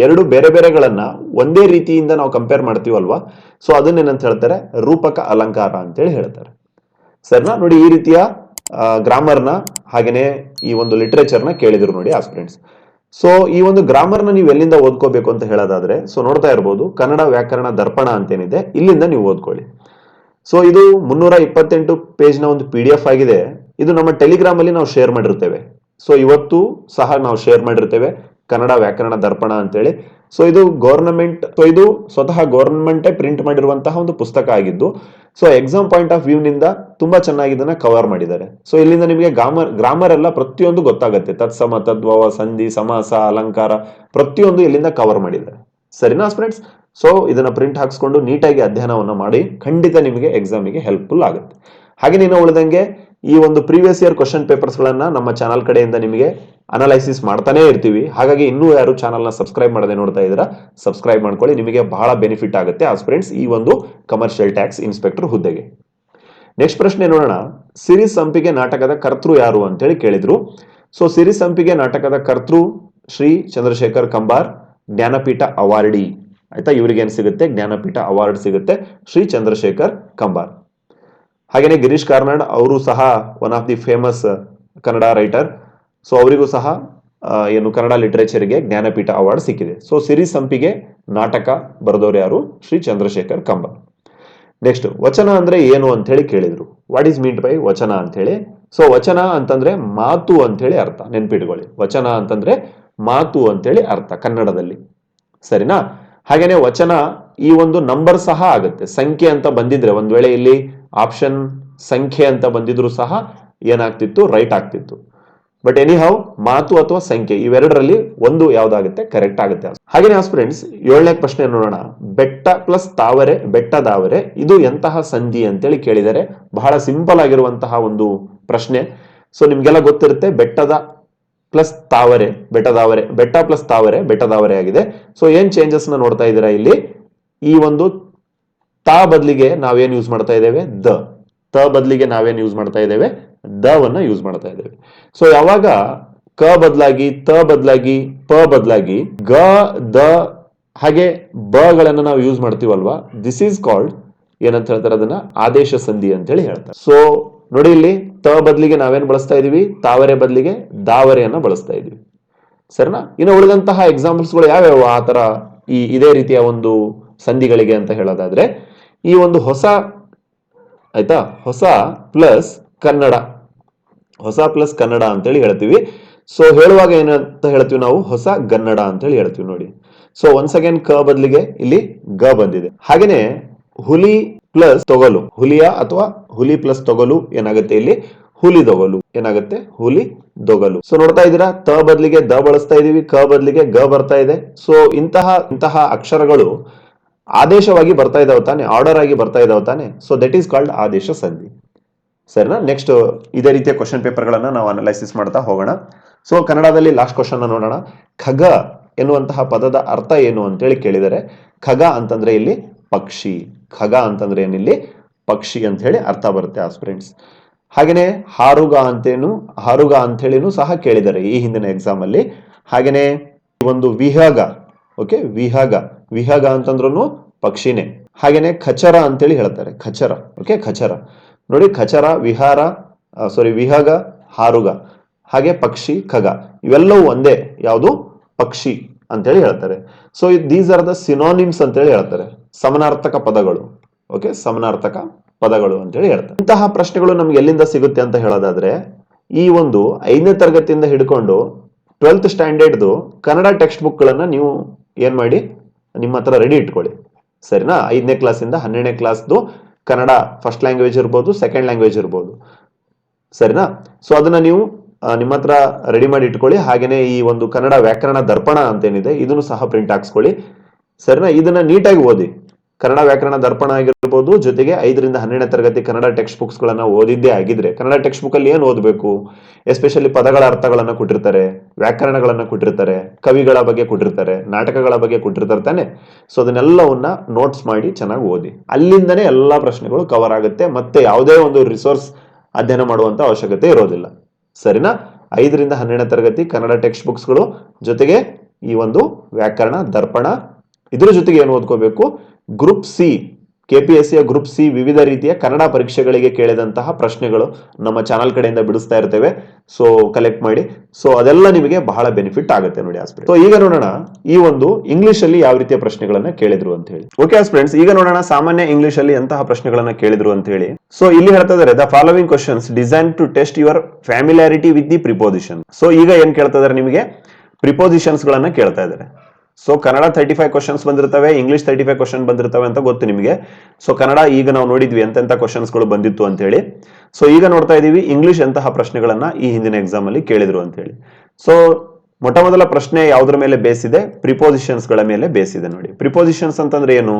ಎರಡು ಬೇರೆ ಬೇರೆಗಳನ್ನ ಒಂದೇ ರೀತಿಯಿಂದ ನಾವು ಕಂಪೇರ್ ಮಾಡ್ತೀವಲ್ವಾ, ಸೊ ಅದನ್ನೇನಂತ ಹೇಳ್ತಾರೆ? ರೂಪಕ ಅಲಂಕಾರ ಅಂತೇಳಿ ಹೇಳ್ತಾರೆ. ಸರಿನಾ? ನೋಡಿ, ಈ ರೀತಿಯ ಗ್ರಾಮರ್ನ ಹಾಗೇನೆ ಈ ಒಂದು ಲಿಟರೇಚರ್ನ ಕೇಳಿದ್ರು ನೋಡಿ ಆಸ್ಪಿರೆಂಟ್ಸ್. ಸೊ ಈ ಒಂದು ಗ್ರಾಮರ್ನ ನೀವು ಎಲ್ಲಿಂದ ಓದ್ಕೋಬೇಕು ಅಂತ ಹೇಳೋದಾದ್ರೆ, ಸೊ ನೋಡ್ತಾ ಇರ್ಬೋದು ಕನ್ನಡ ವ್ಯಾಕರಣ ದರ್ಪಣ ಅಂತೇನಿದೆ, ಇಲ್ಲಿಂದ ನೀವು ಓದ್ಕೊಳ್ಳಿ. ಸೊ ಇದು 328 ಪೇಜ್ನ ಒಂದು PDF ಆಗಿದೆ. ಇದು ನಮ್ಮ ಟೆಲಿಗ್ರಾಮ್ ಅಲ್ಲಿ ನಾವು ಶೇರ್ ಮಾಡಿರ್ತೇವೆ. ಸೊ ಇವತ್ತು ಸಹ ನಾವು ಶೇರ್ ಮಾಡಿರ್ತೇವೆ ಕನ್ನಡ ವ್ಯಾಕರಣ ದರ್ಪಣ ಅಂತೇಳಿ. ಸೊ ಇದು ಇದು ಸ್ವತಃ ಗವರ್ನಮೆಂಟೇ ಪ್ರಿಂಟ್ ಮಾಡಿರುವಂತಹ ಒಂದು ಪುಸ್ತಕ ಆಗಿದ್ದು, so exam point of view ನಿಂದ ತುಂಬಾ ಚೆನ್ನಾಗಿ ಇದನ್ನ ಕವರ್ ಮಾಡಿದ್ದಾರೆ. ಸೊ ಇಲ್ಲಿಂದ ನಿಮಗೆ ಗ್ರಾಮರ್ ಎಲ್ಲ ಪ್ರತಿಯೊಂದು ಗೊತ್ತಾಗುತ್ತೆ. ತತ್ಸಮ, ತದ್ಭವ, ಸಂಧಿ, ಸಮಾಸ, ಅಲಂಕಾರ ಪ್ರತಿಯೊಂದು ಇಲ್ಲಿಂದ ಕವರ್ ಮಾಡಿದ್ದಾರೆ. ಸರಿನಾ ಫ್ರೆಂಡ್ಸ್? ಸೊ ಇದನ್ನ ಪ್ರಿಂಟ್ ಹಾಕ್ಸ್ಕೊಂಡು ನೀಟಾಗಿ ಅಧ್ಯಯನವನ್ನ ಮಾಡಿ ಖಂಡಿತ ನಿಮಗೆ ಎಕ್ಸಾಮಿಗೆ ಹೆಲ್ಪ್ಫುಲ್ ಆಗುತ್ತೆ. ಹಾಗೆ ನೀನು ಉಳಿದಂಗೆ ಈ ಒಂದು ಪ್ರೀವಿಯಸ್ ಇಯರ್ ಕ್ವಶನ್ ಪೇಪರ್ಸ್ ಗಳನ್ನ ನಮ್ಮ ಚಾನಲ್ ಕಡೆಯಿಂದ ನಿಮಗೆ ಅನಲೈಸಿಸ್ ಮಾಡ್ತಾನೆ ಇರ್ತೀವಿ. ಹಾಗಾಗಿ ಇನ್ನೂ ಯಾರು ಚಾನಲ್ನ ಸಬ್ಸ್ಕ್ರೈಬ್ ಮಾಡದೆ ನೋಡ್ತಾ ಇದ್ದೀರಾ, ಸಬ್ಸ್ಕ್ರೈಬ್ ಮಾಡ್ಕೊಳ್ಳಿ. ನಿಮಗೆ ಬಹಳ ಬೆನಿಫಿಟ್ ಆಗುತ್ತೆ ಆಸ್ಪಿರೆಂಟ್ಸ್ ಈ ಒಂದು ಕಮರ್ಷಿಯಲ್ ಟ್ಯಾಕ್ಸ್ ಇನ್ಸ್ಪೆಕ್ಟರ್ ಹುದ್ದೆಗೆ. ನೆಕ್ಸ್ಟ್ ಪ್ರಶ್ನೆ ನೋಡೋಣ. ಸಿರಿ ಸಂಪಿಗೆ ನಾಟಕದ ಕರ್ತೃ ಯಾರು ಅಂತ ಹೇಳಿ ಕೇಳಿದ್ರು. ಸೊ ಸಿರಿ ಸಂಪಿಗೆ ನಾಟಕದ ಕರ್ತೃ ಶ್ರೀ ಚಂದ್ರಶೇಖರ್ ಕಂಬಾರ್, ಜ್ಞಾನಪೀಠ ಅವಾರ್ಡಿ. ಆಯ್ತಾ, ಇವರಿಗೆ ಏನ್ ಸಿಗುತ್ತೆ? ಜ್ಞಾನಪೀಠ ಅವಾರ್ಡ್ ಸಿಗುತ್ತೆ, ಶ್ರೀ ಚಂದ್ರಶೇಖರ್ ಕಂಬಾರ್. ಹಾಗೇನೆ ಗಿರೀಶ್ ಕಾರ್ನಾಡ್ ಅವರು ಸಹ one of the famous Kannada writer. So ಅವರಿಗೂ ಸಹ ಏನು ಕನ್ನಡ ಲಿಟರೇಚರ್ಗೆ ಜ್ಞಾನಪೀಠ ಅವಾರ್ಡ್ ಸಿಕ್ಕಿದೆ. ಸೊ ಸಿರಿ ಸಂಪಿಗೆ ನಾಟಕ ಬರೆದವರು ಯಾರು? ಶ್ರೀ ಚಂದ್ರಶೇಖರ್ ಕಂಬಾರ್. ನೆಕ್ಸ್ಟ್, ವಚನ ಅಂದ್ರೆ ಏನು ಅಂತ ಹೇಳಿ ಕೇಳಿದ್ರು. ವಾಟ್ ಈಸ್ ಮೀನ್ಡ್ ಬೈ ವಚನ ಅಂತ ಹೇಳಿ. ಸೊ ವಚನ ಅಂತಂದ್ರೆ ಮಾತು ಅಂತ ಹೇಳಿ ಅರ್ಥ, ನೆನ್ಪಿಟ್ಕೊಳ್ಳಿ. ವಚನ ಅಂತಂದ್ರೆ ಮಾತು ಅಂತೇಳಿ ಅರ್ಥ ಕನ್ನಡದಲ್ಲಿ. ಸರಿನಾ? ಹಾಗೇನೆ ವಚನ ಈ ಒಂದು ನಂಬರ್ ಸಹ ಆಗುತ್ತೆ. ಸಂಖ್ಯೆ ಅಂತ ಬಂದಿದ್ರೆ, ಒಂದ್ ವೇಳೆ ಇಲ್ಲಿ ಆಪ್ಷನ್ ಸಂಖ್ಯೆ ಅಂತ ಬಂದಿದ್ರು ಸಹ ಏನಾಗ್ತಿತ್ತು? ರೈಟ್ ಆಗ್ತಿತ್ತು. ಬಟ್ ಎನಿ ಹೌ ಮಾತು ಅಥವಾ ಸಂಖ್ಯೆ ಇವೆರಡರಲ್ಲಿ ಒಂದು ಯಾವ್ದಾಗುತ್ತೆ? ಕರೆಕ್ಟ್ ಆಗುತ್ತೆ. ಹಾಗೇನೆ ಆಸ್ಪಿರೆಂಟ್ಸ್ 7ನೇ ಪ್ರಶ್ನೆ ನೋಡೋಣ. ಬೆಟ್ಟ ಪ್ಲಸ್ ತಾವರೆ, ಬೆಟ್ಟದಾವರೆ ಇದು ಎಂತಹ ಸಂಧಿ ಅಂತೇಳಿ ಕೇಳಿದರೆ. ಬಹಳ ಸಿಂಪಲ್ ಆಗಿರುವಂತಹ ಒಂದು ಪ್ರಶ್ನೆ. ಸೊ ನಿಮ್ಗೆಲ್ಲ ಗೊತ್ತಿರುತ್ತೆ ಬೆಟ್ಟದ ಪ್ಲಸ್ ತಾವರೆ, ಬೆಟ್ಟದಾವರೆ, ಬೆಟ್ಟ ಪ್ಲಸ್ ತಾವರೆ, ಬೆಟ್ಟದಾವರೆ ಆಗಿದೆ. ಸೊ ಏನ್ ಚೇಂಜಸ್ ನ ನೋಡ್ತಾ ಇದ್ದೀರಾ ಇಲ್ಲಿ? ಈ ಒಂದು ತಾ ಬದಲಿಗೆ ನಾವೇನ್ ಯೂಸ್ ಮಾಡ್ತಾ ಇದ್ದೇವೆ? ದ. ತ ಬದಲಿಗೆ ನಾವೇನ್ ಯೂಸ್ ಮಾಡ್ತಾ ಇದ್ದೇವೆ? ದವನ್ನ ಯೂಸ್ ಮಾಡ್ತಾ ಇದ್ದೇವೆ. ಸೊ ಯಾವಾಗ ಕ ಬದಲಾಗಿ, ತ ಬದಲಾಗಿ, ಪ ಬದಲಾಗಿ ಗ, ದ ಹಾಗೆ ಬ ಗಳನ್ನ ನಾವು ಯೂಸ್ ಮಾಡ್ತೀವಲ್ವಾ, ದಿಸ್ ಈಸ್ ಕಾಲ್ಡ್ ಏನಂತ ಹೇಳ್ತಾರೆ? ಅದನ್ನ ಆದೇಶ ಸಂಧಿ ಅಂತ ಹೇಳಿ ಹೇಳ್ತಾರೆ. ಸೊ ನೋಡಿ, ಇಲ್ಲಿ ತ ಬದಲಿಗೆ ನಾವೇನ್ ಬಳಸ್ತಾ ಇದೀವಿ? ತಾವರೆ ಬದಲಿಗೆ ದಾವರೆಯನ್ನ ಬಳಸ್ತಾ ಇದೀವಿ. ಸರಿನಾ? ಇನ್ನು ಉಳಿದಂತಹ ಎಕ್ಸಾಂಪಲ್ಸ್ಗಳು ಯಾವ್ಯಾವ ಆ ತರ ಇದೇ ರೀತಿಯ ಒಂದು ಸಂಧಿಗಳಿಗೆ ಅಂತ ಹೇಳೋದಾದ್ರೆ, ಈ ಒಂದು ಹೊಸ, ಆಯ್ತಾ, ಹೊಸ ಪ್ಲಸ್ ಕನ್ನಡ, ಹೊಸ ಪ್ಲಸ್ ಕನ್ನಡ ಅಂತೇಳಿ ಹೇಳ್ತೀವಿ. ಸೊ ಹೇಳುವಾಗ ಏನಂತ ಹೇಳ್ತೀವಿ ನಾವು? ಹೊಸ ಗನ್ನಡ ಅಂತೇಳಿ ಹೇಳ್ತೀವಿ ನೋಡಿ. ಸೊ ಒನ್ಸ್ ಅಗೇನ್ ಕ ಬದಲಿಗೆ ಇಲ್ಲಿ ಗ ಬಂದಿದೆ. ಹಾಗೇನೆ ಹುಲಿ ಪ್ಲಸ್ ತೊಗಲು, ಹುಲಿಯ ಅಥವಾ ಹುಲಿ ಪ್ಲಸ್ ತೊಗಲು ಏನಾಗುತ್ತೆ ಇಲ್ಲಿ? ಹುಲಿ ದೊಗಲು ಏನಾಗುತ್ತೆ? ಹುಲಿ ದೊಗಲು. ಸೊ ನೋಡ್ತಾ ಇದ್ದೀರಾ, ತ ಬದಲಿಗೆ ದ ಬಳಸ್ತಾ ಇದೀವಿ, ಕ ಬದಲಿಗೆ ಗ ಬರ್ತಾ ಇದೆ. ಸೊ ಇಂತಹ ಅಕ್ಷರಗಳು ಆದೇಶವಾಗಿ ಬರ್ತಾ ಇದಾವೆ ತಾನೆ, ಆರ್ಡರ್ ಆಗಿ ಬರ್ತಾ ಇದಾವೆ ತಾನೆ. ಸೊ ದಟ್ ಈಸ್ ಕಾಲ್ಡ್ ಆದೇಶ ಸಂಧಿ. ಸರಿನಾ? ನೆಕ್ಸ್ಟ್ ಇದೇ ರೀತಿಯ ಕ್ವಶನ್ ಪೇಪರ್ ಗಳನ್ನ ನಾವು ಅನಲೈಸಿಸ್ ಮಾಡ್ತಾ ಹೋಗೋಣ. ಸೊ ಕನ್ನಡದಲ್ಲಿ ಲಾಸ್ಟ್ ಕ್ವಶನ್ ನೋಡೋಣ. ಖಗ ಎನ್ನುವಂತಹ ಪದದ ಅರ್ಥ ಏನು ಅಂತೇಳಿ ಕೇಳಿದರೆ, ಖಗ ಅಂತಂದ್ರೆ ಇಲ್ಲಿ ಪಕ್ಷಿ. ಖಗ ಅಂತಂದ್ರೆ ಏನಿಲ್ಲಿ? ಪಕ್ಷಿ ಅಂತ ಹೇಳಿ ಅರ್ಥ ಬರುತ್ತೆ ಆಸ್ಪಿರೆಂಟ್ಸ್. ಹಾಗೇನೆ ಹಾರುಗ ಅಂತ ಹೇಳಿನೂ ಸಹ ಕೇಳಿದ್ದಾರೆ ಈ ಹಿಂದಿನ ಎಕ್ಸಾಮ್ ಅಲ್ಲಿ. ಹಾಗೇನೆ ಒಂದು ವಿಹಗ, ಓಕೆ, ವಿಹಗ ಅಂತಂದ್ರೂ ಪಕ್ಷಿನೇ. ಹಾಗೇನೆ ಖಚರ ಅಂತೇಳಿ ಹೇಳ್ತಾರೆ, ಖಚರ, ಓಕೆ, ಖಚರ ನೋಡಿ. ಖಚರ, ವಿಹಗ, ಹಾರುಗ, ಹಾಗೆ ಪಕ್ಷಿ, ಖಗ, ಇವೆಲ್ಲವೂ ಒಂದೇ. ಯಾವುದು? ಪಕ್ಷಿ ಅಂತೇಳಿ ಹೇಳ್ತಾರೆ. So these are the synonyms ಅಂತೇಳಿ ಹೇಳ್ತಾರೆ, ಸಮನಾರ್ಥಕ ಪದಗಳು. ಓಕೆ, ಸಮನಾರ್ಥಕ ಪದಗಳು ಅಂತೇಳಿ ಹೇಳ್ತಾರೆ. ಇಂತಹ ಪ್ರಶ್ನೆಗಳು ನಮ್ಗೆ ಎಲ್ಲಿಂದ ಸಿಗುತ್ತೆ ಅಂತ ಹೇಳೋದಾದ್ರೆ, ಈ ಒಂದು 5ನೇ ತರಗತಿಯಿಂದ ಹಿಡ್ಕೊಂಡು 12th ಸ್ಟ್ಯಾಂಡರ್ಡ್ದು ಕನ್ನಡ ಟೆಕ್ಸ್ಟ್ ಬುಕ್ ಗಳನ್ನ ನೀವು ಏನ್ ಮಾಡಿ ನಿಮ್ಮ ಹತ್ರ ರೆಡಿ ಇಟ್ಕೊಳ್ಳಿ. ಸರಿನಾ? 5ನೇ ಕ್ಲಾಸಿಂದ 12ನೇ ಕ್ಲಾಸ್ದು ಕನ್ನಡ ಫಸ್ಟ್ ಲ್ಯಾಂಗ್ವೇಜ್ ಇರ್ಬೋದು, ಸೆಕೆಂಡ್ ಲ್ಯಾಂಗ್ವೇಜ್ ಇರ್ಬೋದು. ಸರಿನಾ? ಸೊ ಅದನ್ನ ನೀವು ನಿಮ್ಮ ಹತ್ರ ರೆಡಿ ಮಾಡಿ ಇಟ್ಕೊಳ್ಳಿ. ಹಾಗೇನೆ ಈ ಒಂದು ಕನ್ನಡ ವ್ಯಾಕರಣ ದರ್ಪಣ ಅಂತೇನಿದೆ, ಇದನ್ನು ಸಹ ಪ್ರಿಂಟ್ ಹಾಕ್ಸ್ಕೊಳ್ಳಿ. ಸರಿನಾ? ಇದನ್ನ ನೀಟಾಗಿ ಓದಿ. ಕನ್ನಡ ವ್ಯಾಕರಣ ದರ್ಪಣ ಆಗಿರ್ಬೋದು, ಜೊತೆಗೆ 5ರಿಂದ 12ನೇ ತರಗತಿ ಕನ್ನಡ ಟೆಕ್ಸ್ಟ್ ಬುಕ್ಸ್ ಗಳನ್ನ ಓದಿದ್ದೇ ಆಗಿದ್ರೆ, ಕನ್ನಡ ಟೆಕ್ಸ್ಟ್ ಬುಕ್ ಅಲ್ಲಿ ಏನ್ ಓದಬೇಕು? ಎಸ್ಪೆಷಲಿ ಪದಗಳ ಅರ್ಥಗಳನ್ನ ಕೊಟ್ಟಿರ್ತಾರೆ, ವ್ಯಾಕರಣಗಳನ್ನ ಕೊಟ್ಟಿರ್ತಾರೆ, ಕವಿಗಳ ಬಗ್ಗೆ ಕೊಟ್ಟಿರ್ತಾರೆ, ನಾಟಕಗಳ ಬಗ್ಗೆ ಕೊಟ್ಟಿರ್ತಾರೆ ತಾನೆ. ಸೊ ಅದನ್ನೆಲ್ಲವನ್ನ ನೋಟ್ಸ್ ಮಾಡಿ ಚೆನ್ನಾಗಿ ಓದಿ. ಅಲ್ಲಿಂದನೇ ಎಲ್ಲಾ ಪ್ರಶ್ನೆಗಳು ಕವರ್ ಆಗುತ್ತೆ. ಮತ್ತೆ ಯಾವುದೇ ಒಂದು ರಿಸೋರ್ಸ್ ಅಧ್ಯಯನ ಮಾಡುವಂತ ಅವಶ್ಯಕತೆ ಇರೋದಿಲ್ಲ. ಸರಿನಾ? 5ರಿಂದ 12ನೇ ತರಗತಿ ಕನ್ನಡ ಟೆಕ್ಸ್ಟ್ ಬುಕ್ಸ್ ಗಳು, ಜೊತೆಗೆ ಈ ಒಂದು ವ್ಯಾಕರಣ ದರ್ಪಣ, ಇದ್ರ ಜೊತೆಗೆ ಏನು ಓದ್ಕೋಬೇಕು? Group C, KPSC group C ವಿವಿಧ ರೀತಿಯ ಕನ್ನಡ ಪರೀಕ್ಷೆಗಳಿಗೆ ಕೇಳಿದಂತಹ ಪ್ರಶ್ನೆಗಳು ನಮ್ಮ ಚಾನಲ್ ಕಡೆಯಿಂದ ಬಿಡಿಸ್ತಾ ಇರ್ತೇವೆ. ಸೊ ಕಲೆಕ್ಟ್ ಮಾಡಿ. ಸೊ ಅದೆಲ್ಲ ನಿಮಗೆ ಬಹಳ ಬೆನಿಫಿಟ್ ಆಗುತ್ತೆ ನೋಡಿ ಆಸ್ಪಿರೆಂಟ್ಸ್. ಸೊ ಈಗ ನೋಡೋಣ ಈ ಒಂದು ಇಂಗ್ಲಿಷ್ ಅಲ್ಲಿ ಯಾವ ರೀತಿಯ ಪ್ರಶ್ನೆಗಳನ್ನ ಕೇಳಿದ್ರು ಅಂತ ಹೇಳಿ. ಓಕೆ ಆಸ್ಪಿರೆಂಟ್ಸ್, ಈಗ ನೋಡೋಣ ಸಾಮಾನ್ಯ ಇಂಗ್ಲಿಷ್ ಅಲ್ಲಿ ಎಂತಹ ಪ್ರಶ್ನೆಗಳನ್ನ ಕೇಳಿದ್ರು ಅಂತ ಹೇಳಿ. ಸೊ ಇಲ್ಲಿ ಹೇಳ್ತಾ ಇದ್ದಾರೆ, the following questions design to test your familiarity with the preposition. So ಈಗ ಏನ್ ಕೇಳ್ತಾ ಇದಾರೆ? ನಿಮಗೆ ಪ್ರಿಪೋಸಿಷನ್ಸ್ ಗಳನ್ನ ಕೇಳ್ತಾ ಇದ್ದಾರೆ. ಸೊ ಕನ್ನಡ 35 ಕ್ವಶನ್ಸ್ ಬಂದಿರ್ತವೆ, ಇಂಗ್ಲಿಷ್ 35 ಕ್ವಶನ್ ಬಂದಿರ್ತವೆ ಅಂತ ಗೊತ್ತು ನಿಮಗೆ. ಸೊ ಕನ್ನಡ ಈಗ ನಾವು ನೋಡಿದ್ವಿ ಎಂತೆಂತ ಕ್ವಶನ್ಸ್ ಗಳು ಬಂದಿತ್ತು ಅಂತ ಹೇಳಿ. ಸೊ ಈಗ ನೋಡ್ತಾ ಇದೀವಿ ಇಂಗ್ಲಿಷ್ ಎಂತಹ ಪ್ರಶ್ನೆಗಳನ್ನ ಈ ಹಿಂದಿನ ಎಕ್ಸಾಮ್ ಅಲ್ಲಿ ಕೇಳಿದ್ರು ಅಂತ ಹೇಳಿ. ಸೊ ಮೊಟ್ಟ ಮೊದಲ ಪ್ರಶ್ನೆ ಯಾವುದ್ರ ಮೇಲೆ ಬೇಸಿದೆ? ಪ್ರಿಪೋಸಿಷನ್ಸ್ ಗಳ ಮೇಲೆ ಬೇಸಿದೆ ನೋಡಿ. ಪ್ರಿಪೋಸಿಷನ್ಸ್ ಅಂತಂದ್ರೆ ಏನು?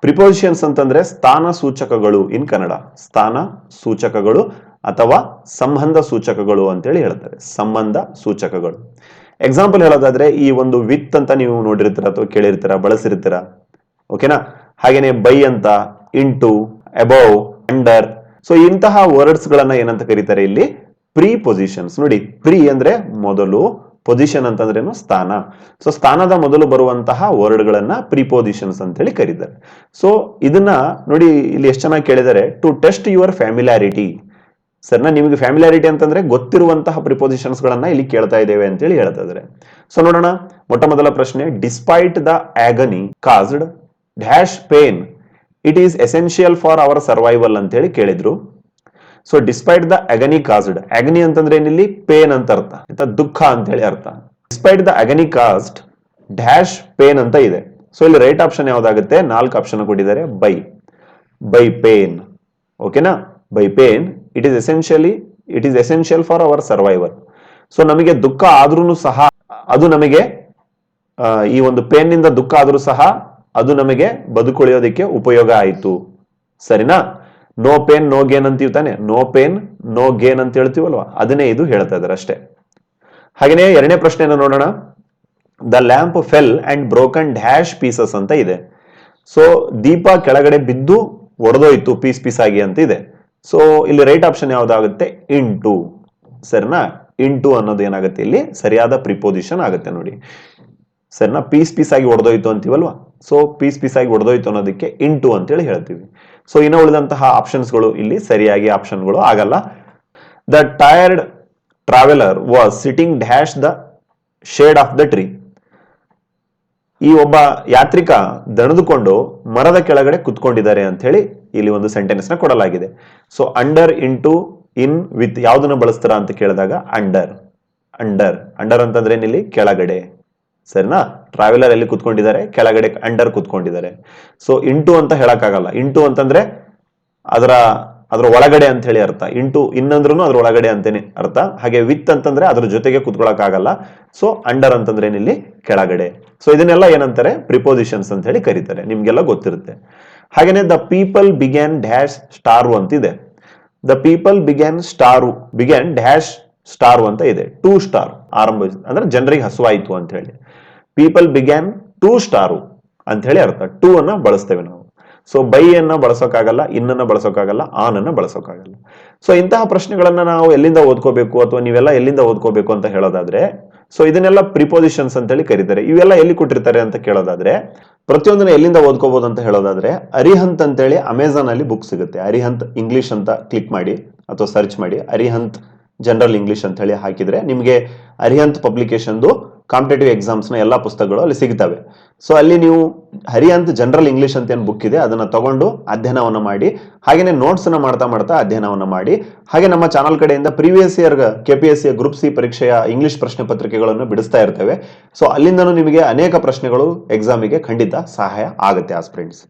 ಪ್ರಿಪೋಸಿಷನ್ಸ್ ಅಂತಂದ್ರೆ ಸ್ಥಾನ ಸೂಚಕಗಳು ಇನ್ ಕನ್ನಡ. ಸ್ಥಾನ ಸೂಚಕಗಳು ಅಥವಾ ಸಂಬಂಧ ಸೂಚಕಗಳು ಅಂತೇಳಿ ಹೇಳ್ತಾರೆ, ಸಂಬಂಧ ಸೂಚಕಗಳು. ಎಕ್ಸಾಂಪಲ್ ಹೇಳೋದಾದ್ರೆ, ಈ ಒಂದು ವಿತ್ ಅಂತ ನೀವು ನೋಡಿರ್ತೀರ ಅಥವಾ ಕೇಳಿರ್ತೀರ, ಬಳಸಿರ್ತೀರ. ಓಕೆನಾ? ಹಾಗೇನೆ ಬೈ ಅಂತ, ಇಂಟು, ಅಬೌವ್, ಅಂಡರ್. ಸೊ ಇಂತಹ ವರ್ಡ್ಸ್ ಗಳನ್ನ ಏನಂತ ಕರೀತಾರೆ ಇಲ್ಲಿ? ಪ್ರಿಪೊಸಿಷನ್ಸ್. ನೋಡಿ, ಪ್ರಿ ಅಂದ್ರೆ ಮೊದಲು, ಪೊಸಿಷನ್ ಅಂತಂದ್ರೇನು? ಸ್ಥಾನ. ಸೊ ಸ್ಥಾನದ ಮೊದಲು ಬರುವಂತಹ ವರ್ಡ್ ಗಳನ್ನ ಪ್ರಿಪೊಸಿಷನ್ಸ್ ಅಂತ ಹೇಳಿ ಕರೀತಾರೆ. ಸೊ ಇದನ್ನ ನೋಡಿ, ಇಲ್ಲಿ ಎಷ್ಟು ಚೆನ್ನಾಗಿ ಕೇಳಿದ್ದಾರೆ, ಟು ಟೆಸ್ಟ್ ಯುವರ್ ಫ್ಯಾಮಿಲಾರಿಟಿ. ಸರಿನಾ? ನಿಮಗೆ ಫ್ಯಾಮಿಲಾರಿಟಿ ಅಂತಂದ್ರೆ ಗೊತ್ತಿರುವಂತಹ ಪ್ರಿಪೊಸಿಷನ್ಸ್ ಗಳನ್ನ ಇಲ್ಲಿ ಕೇಳ್ತಾ ಇದ್ದೇವೆ ಅಂತ ಹೇಳಿ ಹೇಳ್ತಾ ಇದ್ದಾರೆ. ಸೊ ನೋಡೋಣ, ಮೊಟ್ಟ ಮೊದಲ ಪ್ರಶ್ನೆ, despite the agony caused dash pain it is essential for our survival ಅಂತ ಹೇಳಿ ಕೇಳಿದ್ರು. So despite the agony caused, agony ಅಂತಂದ್ರೆ ಏನಿಲ್ಲಿ? ಪೇನ್ ಅಂತ ಅರ್ಥ, ಆಯ್ತಾ? ದುಃಖ ಅಂತ ಹೇಳಿ ಅರ್ಥ. Despite the agony caused dash pain ಅಂತ ಇದೆ. ಸೊ ಇಲ್ಲಿ ರೈಟ್ ಆಪ್ಷನ್ ಯಾವ್ದಾಗುತ್ತೆ? 4 ಆಪ್ಷನ್ ಕೊಟ್ಟಿದ್ದಾರೆ. By pain. ಓಕೆನಾ? By pain it is essential for our survival. So ನಮಗೆ ದುಃಖ ಆದ್ರೂ ಸಹ ಅದು ನಮಗೆ, ಈ ಒಂದು ಪೇನ್ ನಿಂದ ದುಃಖ ಆದ್ರೂ ಸಹ ಅದು ನಮಗೆ ಬದುಕುಳಿಯೋದಕ್ಕೆ ಉಪಯೋಗ ಆಯ್ತು. ಸರಿನಾ? ನೋ ಪೇನ್ ನೋ ಗೇನ್ ಅಂತೀವಿ ತಾನೆ, ನೋ ಪೇನ್ ನೋ ಗೇನ್ ಅಂತ ಹೇಳ್ತೀವಲ್ವಾ, ಅದನ್ನೇ ಇದು ಹೇಳ್ತಾ ಇದ್ದಾರೆ ಅಷ್ಟೇ. ಹಾಗೇನೆ ಎರಡನೇ ಪ್ರಶ್ನೆಯನ್ನು ನೋಡೋಣ. The lamp fell and broken dash pieces ಅಂತ ಇದೆ. ಸೊ ದೀಪ ಕೆಳಗಡೆ ಬಿದ್ದು ಒಡೆದೋಯ್ತು ಪೀಸ್ ಆಗಿ ಅಂತ ಇದೆ. ಸೊ ಇಲ್ಲಿ ರೈಟ್ ಆಪ್ಷನ್ ಯಾವ್ದಾಗುತ್ತೆ? ಇಂಟು. ಸರಿನಾ? ಇಂಟು ಅನ್ನೋದು ಏನಾಗುತ್ತೆ ಇಲ್ಲಿ? ಸರಿಯಾದ ಪ್ರಿಪೋಸಿಷನ್ ಆಗುತ್ತೆ ನೋಡಿ. ಸರಿನಾ? ಪೀಸ್ ಆಗಿ ಒಡೆದೋಯ್ತು ಅಂತೀವಲ್ವಾ. ಸೊ ಪೀಸ್ ಆಗಿ ಒಡೆದೋಯ್ತು ಅನ್ನೋದಕ್ಕೆ ಇಂಟು ಅಂತೇಳಿ ಹೇಳ್ತೀವಿ. ಸೊ ಇನ್ನು ಉಳಿದಂತಹ ಆಪ್ಷನ್ಸ್ಗಳು ಇಲ್ಲಿ ಸರಿಯಾಗಿ ಆಪ್ಷನ್ಗಳು ಆಗಲ್ಲ. The tired traveller was sitting dash the shade of the tree. ಈ ಒಬ್ಬ ಯಾತ್ರಿಕ ದಣಿದುಕೊಂಡು ಮರದ ಕೆಳಗಡೆ ಕುತ್ಕೊಂಡಿದ್ದಾರೆ ಅಂತ ಹೇಳಿ ಇಲ್ಲಿ ಒಂದು ಸೆಂಟೆನ್ಸ್ ನ ಕೊಡಲಾಗಿದೆ. So under, into, in, with ಯಾವ್ದನ್ನ ಬಳಸ್ತಾರ ಅಂತ ಕೇಳಿದಾಗ ಅಂಡರ್. ಅಂಡರ್ ಅಂಡರ್ ಅಂತಂದ್ರೆ ಇಲ್ಲಿ ಕೆಳಗಡೆ, ಸರಿನಾ? ಟ್ರಾವೆಲರ್ ಎಲ್ಲಿ ಕುತ್ಕೊಂಡಿದ್ದಾರೆ? ಕೆಳಗಡೆ ಅಂಡರ್ ಕುತ್ಕೊಂಡಿದ್ದಾರೆ. ಸೊ ಇಂಟು ಅಂತ ಹೇಳಕ್ಕಾಗಲ್ಲ. ಇಂಟು ಅಂತಂದ್ರೆ ಅದರ ಅದ್ರ ಒಳಗಡೆ ಅಂತ ಹೇಳಿ ಅರ್ಥ. ಇಂಟು ಇನ್ನಂದ್ರೂ ಅದ್ರ ಒಳಗಡೆ ಅಂತೇನೆ ಅರ್ಥ. ಹಾಗೆ ವಿತ್ ಅಂತಂದ್ರೆ ಅದ್ರ ಜೊತೆಗೆ ಕುತ್ಕೊಳಕ್ ಆಗಲ್ಲ. ಸೊ ಅಂಡರ್ ಅಂತಂದ್ರೆ ಇಲ್ಲಿ ಕೆಳಗಡೆ. ಸೊ ಇದನ್ನೆಲ್ಲ ಏನಂತಾರೆ? ಪ್ರಿಪೋಸಿಷನ್ಸ್ ಅಂತ ಹೇಳಿ ಕರೀತಾರೆ, ನಿಮ್ಗೆಲ್ಲ ಗೊತ್ತಿರುತ್ತೆ. ಹಾಗೇನೆ the people began dash star ಅಂತಿದೆ. The people began dash star ಅಂತ ಇದೆ. ಟು ಸ್ಟಾರ್ ಆರಂಭ ಅಂದ್ರೆ ಜನರಿಗೆ ಹಸುವಾಯಿತು ಅಂತ ಹೇಳಿ. ಪೀಪಲ್ ಬಿಗ್ಯಾನ್ ಟು ಸ್ಟಾರು ಅಂತ ಹೇಳಿ ಅರ್ಥ. ಟು ಅನ್ನ ಬಳಸ್ತೇವೆ ನಾವು. ಸೊ ಬೈ ಅನ್ನ ಬಳಸೋಕ್ಕಾಗಲ್ಲ, ಇನ್ನನ್ನ ಬಳಸೋಕ್ಕಾಗಲ್ಲ, ಆನ್ ಅನ್ನ ಬಳಸೋಕ್ಕಾಗಲ್ಲ. ಸೊ ಇಂತಹ ಪ್ರಶ್ನೆಗಳನ್ನ ನಾವು ಎಲ್ಲಿಂದ ಓದ್ಕೋಬೇಕು ಅಥವಾ ನೀವೆಲ್ಲ ಎಲ್ಲಿಂದ ಓದ್ಕೋಬೇಕು ಅಂತ ಹೇಳೋದಾದ್ರೆ, ಸೊ ಇದನ್ನೆಲ್ಲ ಪ್ರಿಪೋಸಿಷನ್ಸ್ ಅಂತ ಹೇಳಿ ಕರೀತಾರೆ. ಇವೆಲ್ಲ ಎಲ್ಲಿ ಕೊಟ್ಟಿರ್ತಾರೆ ಅಂತ ಕೇಳೋದಾದ್ರೆ, ಪ್ರತಿಯೊಂದನ್ನ ಎಲ್ಲಿಂದ ಓದ್ಕೋಬಹುದು ಅಂತ ಹೇಳೋದಾದ್ರೆ, ಅರಿಹಂತ್ ಅಂತೇಳಿ ಅಮೆಝಾನ್ ಅಲ್ಲಿ ಬುಕ್ ಸಿಗುತ್ತೆ. ಅರಿಹಂತ್ ಇಂಗ್ಲಿಷ್ ಅಂತ ಕ್ಲಿಕ್ ಮಾಡಿ ಅಥವಾ ಸರ್ಚ್ ಮಾಡಿ, ಅರಿಹಂತ್ ಜನರಲ್ ಇಂಗ್ಲಿಷ್ ಅಂತ ಹೇಳಿ ಹಾಕಿದ್ರೆ ನಿಮಗೆ ಅರಿಹಂತ್ ಪಬ್ಲಿಕೇಶನ್ದು ಕಾಂಪಿಟೇಟಿವ್ ಎಕ್ಸಾಮ್ಸ್ ನ ಎಲ್ಲಾ ಪುಸ್ತಕಗಳು ಅಲ್ಲಿ ಸಿಗ್ತವೆ. ಸೊ ಅಲ್ಲಿ ನೀವು ಅರಿಹಂತ್ ಜನರಲ್ ಇಂಗ್ಲಿಷ್ ಅಂತ ಏನು ಬುಕ್ ಇದೆ ಅದನ್ನ ತಗೊಂಡು ಅಧ್ಯಯನವನ್ನ ಮಾಡಿ, ಹಾಗೇನೆ ನೋಟ್ಸ್ ನ ಮಾಡ್ತಾ ಮಾಡ್ತಾ ಅಧ್ಯಯನವನ್ನ ಮಾಡಿ. ಹಾಗೆ ನಮ್ಮ ಚಾನಲ್ ಕಡೆಯಿಂದ previous year KPSC group C ಪರೀಕ್ಷೆಯ ಇಂಗ್ಲಿಷ್ ಪ್ರಶ್ನೆ ಪತ್ರಿಕೆಗಳನ್ನು ಬಿಡಿಸ್ತಾ ಇರ್ತೇವೆ. ಸೊ ಅಲ್ಲಿಂದನೂ ನಿಮಗೆ ಅನೇಕ ಪ್ರಶ್ನೆಗಳು ಎಕ್ಸಾಮಿಗೆ ಖಂಡಿತ ಸಹಾಯ ಆಗುತ್ತೆ ಆಸ್ಪಿರೆಂಟ್ಸ್.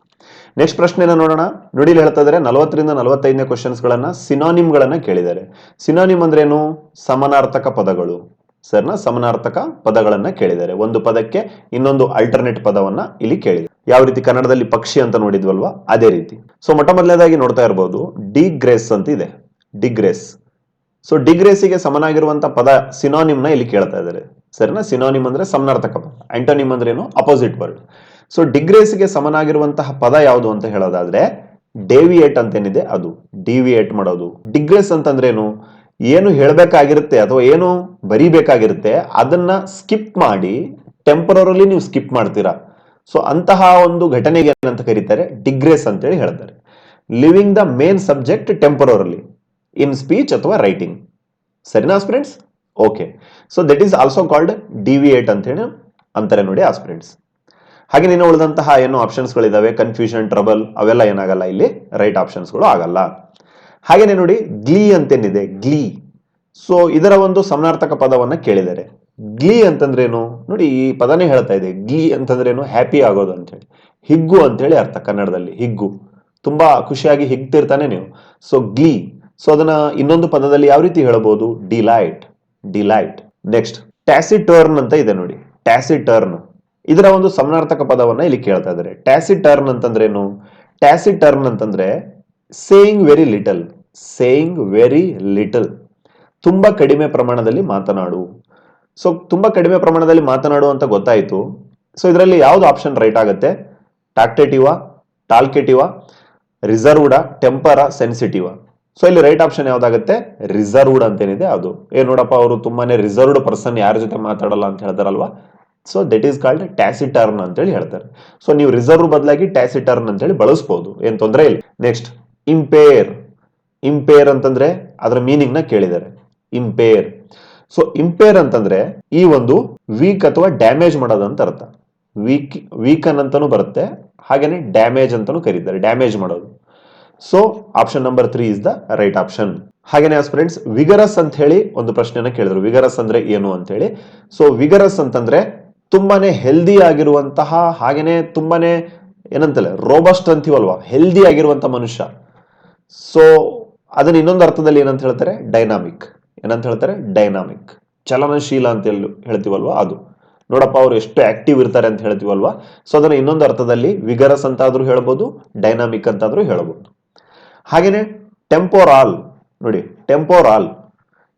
ನೆಕ್ಸ್ಟ್ ಪ್ರಶ್ನೆನ ನೋಡೋಣ. ನೋಡಿ, ಇಲ್ಲಿ ಹೇಳ್ತಾ ಇದ್ದಾರೆ 40ರಿಂದ 45ನೇ ಕ್ವಶನ್ಸ್ ಗಳನ್ನ ಸಿನಾನಿಮ್ ಗಳನ್ನ ಕೇಳಿದ್ದಾರೆ. ಸಿನಾನಿಮ್ ಅಂದ್ರೆ ಏನು? ಸಮಾನಾರ್ಥಕ ಪದಗಳು. ಸರ್ನ ಸಮಾನಾರ್ಥಕ ಪದಗಳನ್ನ ಕೇಳಿದ್ದಾರೆ. ಒಂದು ಪದಕ್ಕೆ ಇನ್ನೊಂದು ಅಲ್ಟರ್ನೇಟ್ ಪದವನ್ನ ಇಲ್ಲಿ ಕೇಳಿದೆ. ಯಾವ ರೀತಿ ಕನ್ನಡದಲ್ಲಿ ಪಕ್ಷಿ ಅಂತ ನೋಡಿದ್ವಲ್ವಾ ಅದೇ ರೀತಿ. ಸೊ ಮೊಟ್ಟ ಮೊದಲನೇದಾಗಿ ನೋಡ್ತಾ ಇರಬಹುದು ಡಿಗ್ರೇಸ್ ಅಂತ ಇದೆ. ಡಿಗ್ರೇಸ್. ಸೊ ಡಿಗ್ರೇಸಿಗೆ ಸಮನಾಗಿರುವಂತ ಪದ ಸಿನಾನಿಮ್ ನ ಇಲ್ಲಿ ಕೇಳ್ತಾ ಇದ್ದಾರೆ. ಸರಿನಾ? ಸಿನಾನಿಮ್ ಅಂದ್ರೆ ಸಮಾನಾರ್ಥಕ ಪದ. ಆಂಟೋನಿಮ್ ಅಂದ್ರೆ ಏನು? Opposite word. ಸೊ ಡಿಗ್ರೇಸ್ಗೆ ಸಮನಾಗಿರುವಂತಹ ಪದ ಯಾವುದು ಅಂತ ಹೇಳೋದಾದ್ರೆ ಡೆವಿಯೇಟ್ ಅಂತೇನಿದೆ ಅದು. ಡಿವಿಯೇಟ್ ಮಾಡೋದು. ಡಿಗ್ರೇಸ್ ಅಂತಂದ್ರೆ ಏನು ಹೇಳಬೇಕಾಗಿರುತ್ತೆ ಅಥವಾ ಏನು ಬರಿಬೇಕಾಗಿರುತ್ತೆ ಅದನ್ನ ಸ್ಕಿಪ್ ಮಾಡಿ ಟೆಂಪರರಿ ನೀವು ಸ್ಕಿಪ್ ಮಾಡ್ತೀರಾ. ಸೊ ಅಂತಹ ಒಂದು ಘಟನೆಗೆ ಏನಂತ ಕರೀತಾರೆ? ಡಿಗ್ರೇಸ್ ಅಂತ ಹೇಳಿ ಹೇಳ್ತಾರೆ. Living the main subject temporary in speech ಅಥವಾ ರೈಟಿಂಗ್. ಸರಿನಾ aspirants? Okay. So that is also called deviate ಅಂತ ಹೇಳಿ ಅಂತಾರೆ ನೋಡಿ ಆಸ್ಪಿರೆಂಟ್ಸ್. ಹಾಗೆ ನೀನು ಉಳಿದಂತಹ ಏನು ಆಪ್ಷನ್ಸ್ ಗಳಿದಾವೆ, ಕನ್ಫ್ಯೂಷನ್, ಟ್ರಬಲ್, ಅವೆಲ್ಲ ಏನಾಗಲ್ಲ, ಇಲ್ಲಿ ರೈಟ್ ಆಪ್ಷನ್ಸ್ಗಳು ಆಗಲ್ಲ. ಹಾಗೇನೆ ನೋಡಿ ಗ್ಲೀ ಅಂತೇನಿದೆ, ಗ್ಲೀ. ಸೊ ಇದರ ಒಂದು ಸಮಾನಾರ್ಥಕ ಪದವನ್ನ ಕೇಳಿದ್ದಾರೆ. ಗ್ಲೀ ಅಂತಂದ್ರೇನು ನೋಡಿ, ಈ ಪದನೇ ಹೇಳ್ತಾ ಇದೆ. ಗ್ಲೀ ಅಂತಂದ್ರೇನು? ಹ್ಯಾಪಿ ಆಗೋದು ಅಂತ ಹೇಳಿ. ಹಿಗ್ಗು ಅಂತ ಹೇಳಿ ಅರ್ಥ ಕನ್ನಡದಲ್ಲಿ. ಹಿಗ್ಗು, ತುಂಬಾ ಖುಷಿಯಾಗಿ ಹಿಗ್ತಿರ್ತಾನೆ ನೀವು. ಸೊ ಗ್ಲೀ. ಸೊ ಅದನ್ನ ಇನ್ನೊಂದು ಪದದಲ್ಲಿ ಯಾವ ರೀತಿ ಹೇಳಬಹುದು? ಡಿಲೈಟ್. ಡಿಲೈಟ್. ನೆಕ್ಸ್ಟ್ ಟ್ಯಾಸಿಟರ್ನ್ ಅಂತ ಇದೆ ನೋಡಿ. ಟ್ಯಾಸಿಟರ್ನ್ ಇದರ ಒಂದು ಸಮಾನಾರ್ಥಕ ಪದವನ್ನ ಇಲ್ಲಿ ಕೇಳ್ತಾ ಇದ್ದಾರೆ. ಟ್ಯಾಸಿಟರ್ನ್ ಅಂತಂದ್ರೇನು? ಟ್ಯಾಸಿಟರ್ನ್ ಅಂತಂದ್ರೆ saying very little. Saying very little, ತುಂಬಾ ಕಡಿಮೆ ಪ್ರಮಾಣದಲ್ಲಿ ಮಾತನಾಡು. ಸೊ ತುಂಬಾ ಕಡಿಮೆ ಪ್ರಮಾಣದಲ್ಲಿ ಮಾತನಾಡು ಅಂತ ಗೊತ್ತಾಯ್ತು. ಸೊ ಇದರಲ್ಲಿ ಯಾವ್ದು ಆಪ್ಷನ್ ರೈಟ್ ಆಗುತ್ತೆ? ಟಾಕ್ಟೇಟಿವಾ, ಟಾಲ್ಕೇಟಿವಾ, ರಿಸರ್ವ್ಡಾ, ಟೆಂಪರಾ, ಸೆನ್ಸಿಟಿವಾ? ಸೊ ಇಲ್ಲಿ ರೈಟ್ ಆಪ್ಷನ್ ಯಾವ್ದಾಗುತ್ತೆ? ರಿಸರ್ವ್ಡ್ ಅಂತೇನಿದೆ ಅದು. ನೋಡಪ್ಪ, ಅವರು ತುಂಬಾನೇ ರಿಸರ್ವ್ಡ್ ಪರ್ಸನ್, ಯಾರ ಜೊತೆ ಮಾತಾಡಲ್ಲ ಅಂತ ಹೇಳ್ತಾರಲ್ವಾ. ಸೊ ದಟ್ ಈಸ್ ಕಾಲ್ಡ್ ಟ್ಯಾಸಿಟರ್ನ್ ಅಂತ ಹೇಳಿ ಹೇಳ್ತಾರೆ. ಸೊ ನೀವು ರಿಸರ್ವ್ ಬದಲಾಗಿ ಟ್ಯಾಸಿಟರ್ನ್ ಅಂತ ಹೇಳಿ ಬಳಸಬಹುದು, ಏನ್ ತೊಂದರೆ ಇಲ್ಲ. ನೆಕ್ಸ್ಟ್ ಇಂಪೇರ್. ಇಂಪೇರ್ ಅಂತಂದ್ರೆ ಅದರ ಮೀನಿಂಗ್ ನ ಕೇಳಿದ್ದಾರೆ. ಇಂಪೇರ್. ಸೊ ಇಂಪೇರ್ ಅಂತಂದ್ರೆ ಈ ಒಂದು ವೀಕ್ ಅಥವಾ ಡ್ಯಾಮೇಜ್ ಮಾಡೋದು ಅಂತ ಅರ್ಥ. ವೀಕನ್ ಅಂತಾನು ಬರುತ್ತೆ, ಹಾಗೇನೆ ಡ್ಯಾಮೇಜ್ ಅಂತಾನು ಕರೀತಾರೆ. ಡ್ಯಾಮೇಜ್ ಮಾಡೋದು. So option number 3 is the right option. ಹಾಗೇನೆ ಫ್ರೆಂಡ್ಸ್ ವಿಗರಸ್ ಅಂತ ಹೇಳಿ ಒಂದು ಪ್ರಶ್ನೆನ ಕೇಳಿದ್ರು. ವಿಗರಸ್ ಅಂದ್ರೆ ಏನು ಅಂತ ಹೇಳಿ. ಸೊ ವಿಗರಸ್ ಅಂತಂದ್ರೆ ತುಂಬಾನೇ ಹೆಲ್ದಿ ಆಗಿರುವಂತಹ, ಹಾಗೇನೆ ತುಂಬಾನೇ ಏನಂತಲ್ಲ ರೋಬಸ್ಟ್ ಅಂತೀವಲ್ವಾ, ಹೆಲ್ದಿ ಆಗಿರುವಂತ ಮನುಷ್ಯ. ಸೊ ಅದನ್ನ ಇನ್ನೊಂದು ಅರ್ಥದಲ್ಲಿ ಏನಂತ ಹೇಳ್ತಾರೆ? ಡೈನಾಮಿಕ್. ಏನಂತ ಹೇಳ್ತಾರೆ? ಡೈನಾಮಿಕ್, ಚಲನಶೀಲ ಅಂತ ಹೇಳ್ತೀವಲ್ವಾ ಅದು. ನೋಡಪ್ಪ ಅವ್ರು ಎಷ್ಟು ಆಕ್ಟಿವ್ ಇರ್ತಾರೆ ಅಂತ ಹೇಳ್ತೀವಲ್ವಾ. ಸೊ ಅದನ್ನ ಇನ್ನೊಂದು ಅರ್ಥದಲ್ಲಿ ವಿಗರಸ್ ಅಂತಾದ್ರೂ ಹೇಳ್ಬೋದು, ಡೈನಾಮಿಕ್ ಅಂತಾದ್ರೂ ಹೇಳ್ಬೋದು. ಹಾಗೇನೆ ಟೆಂಪೋರಾಲ್ ನೋಡಿ. ಟೆಂಪೋರಾಲ್,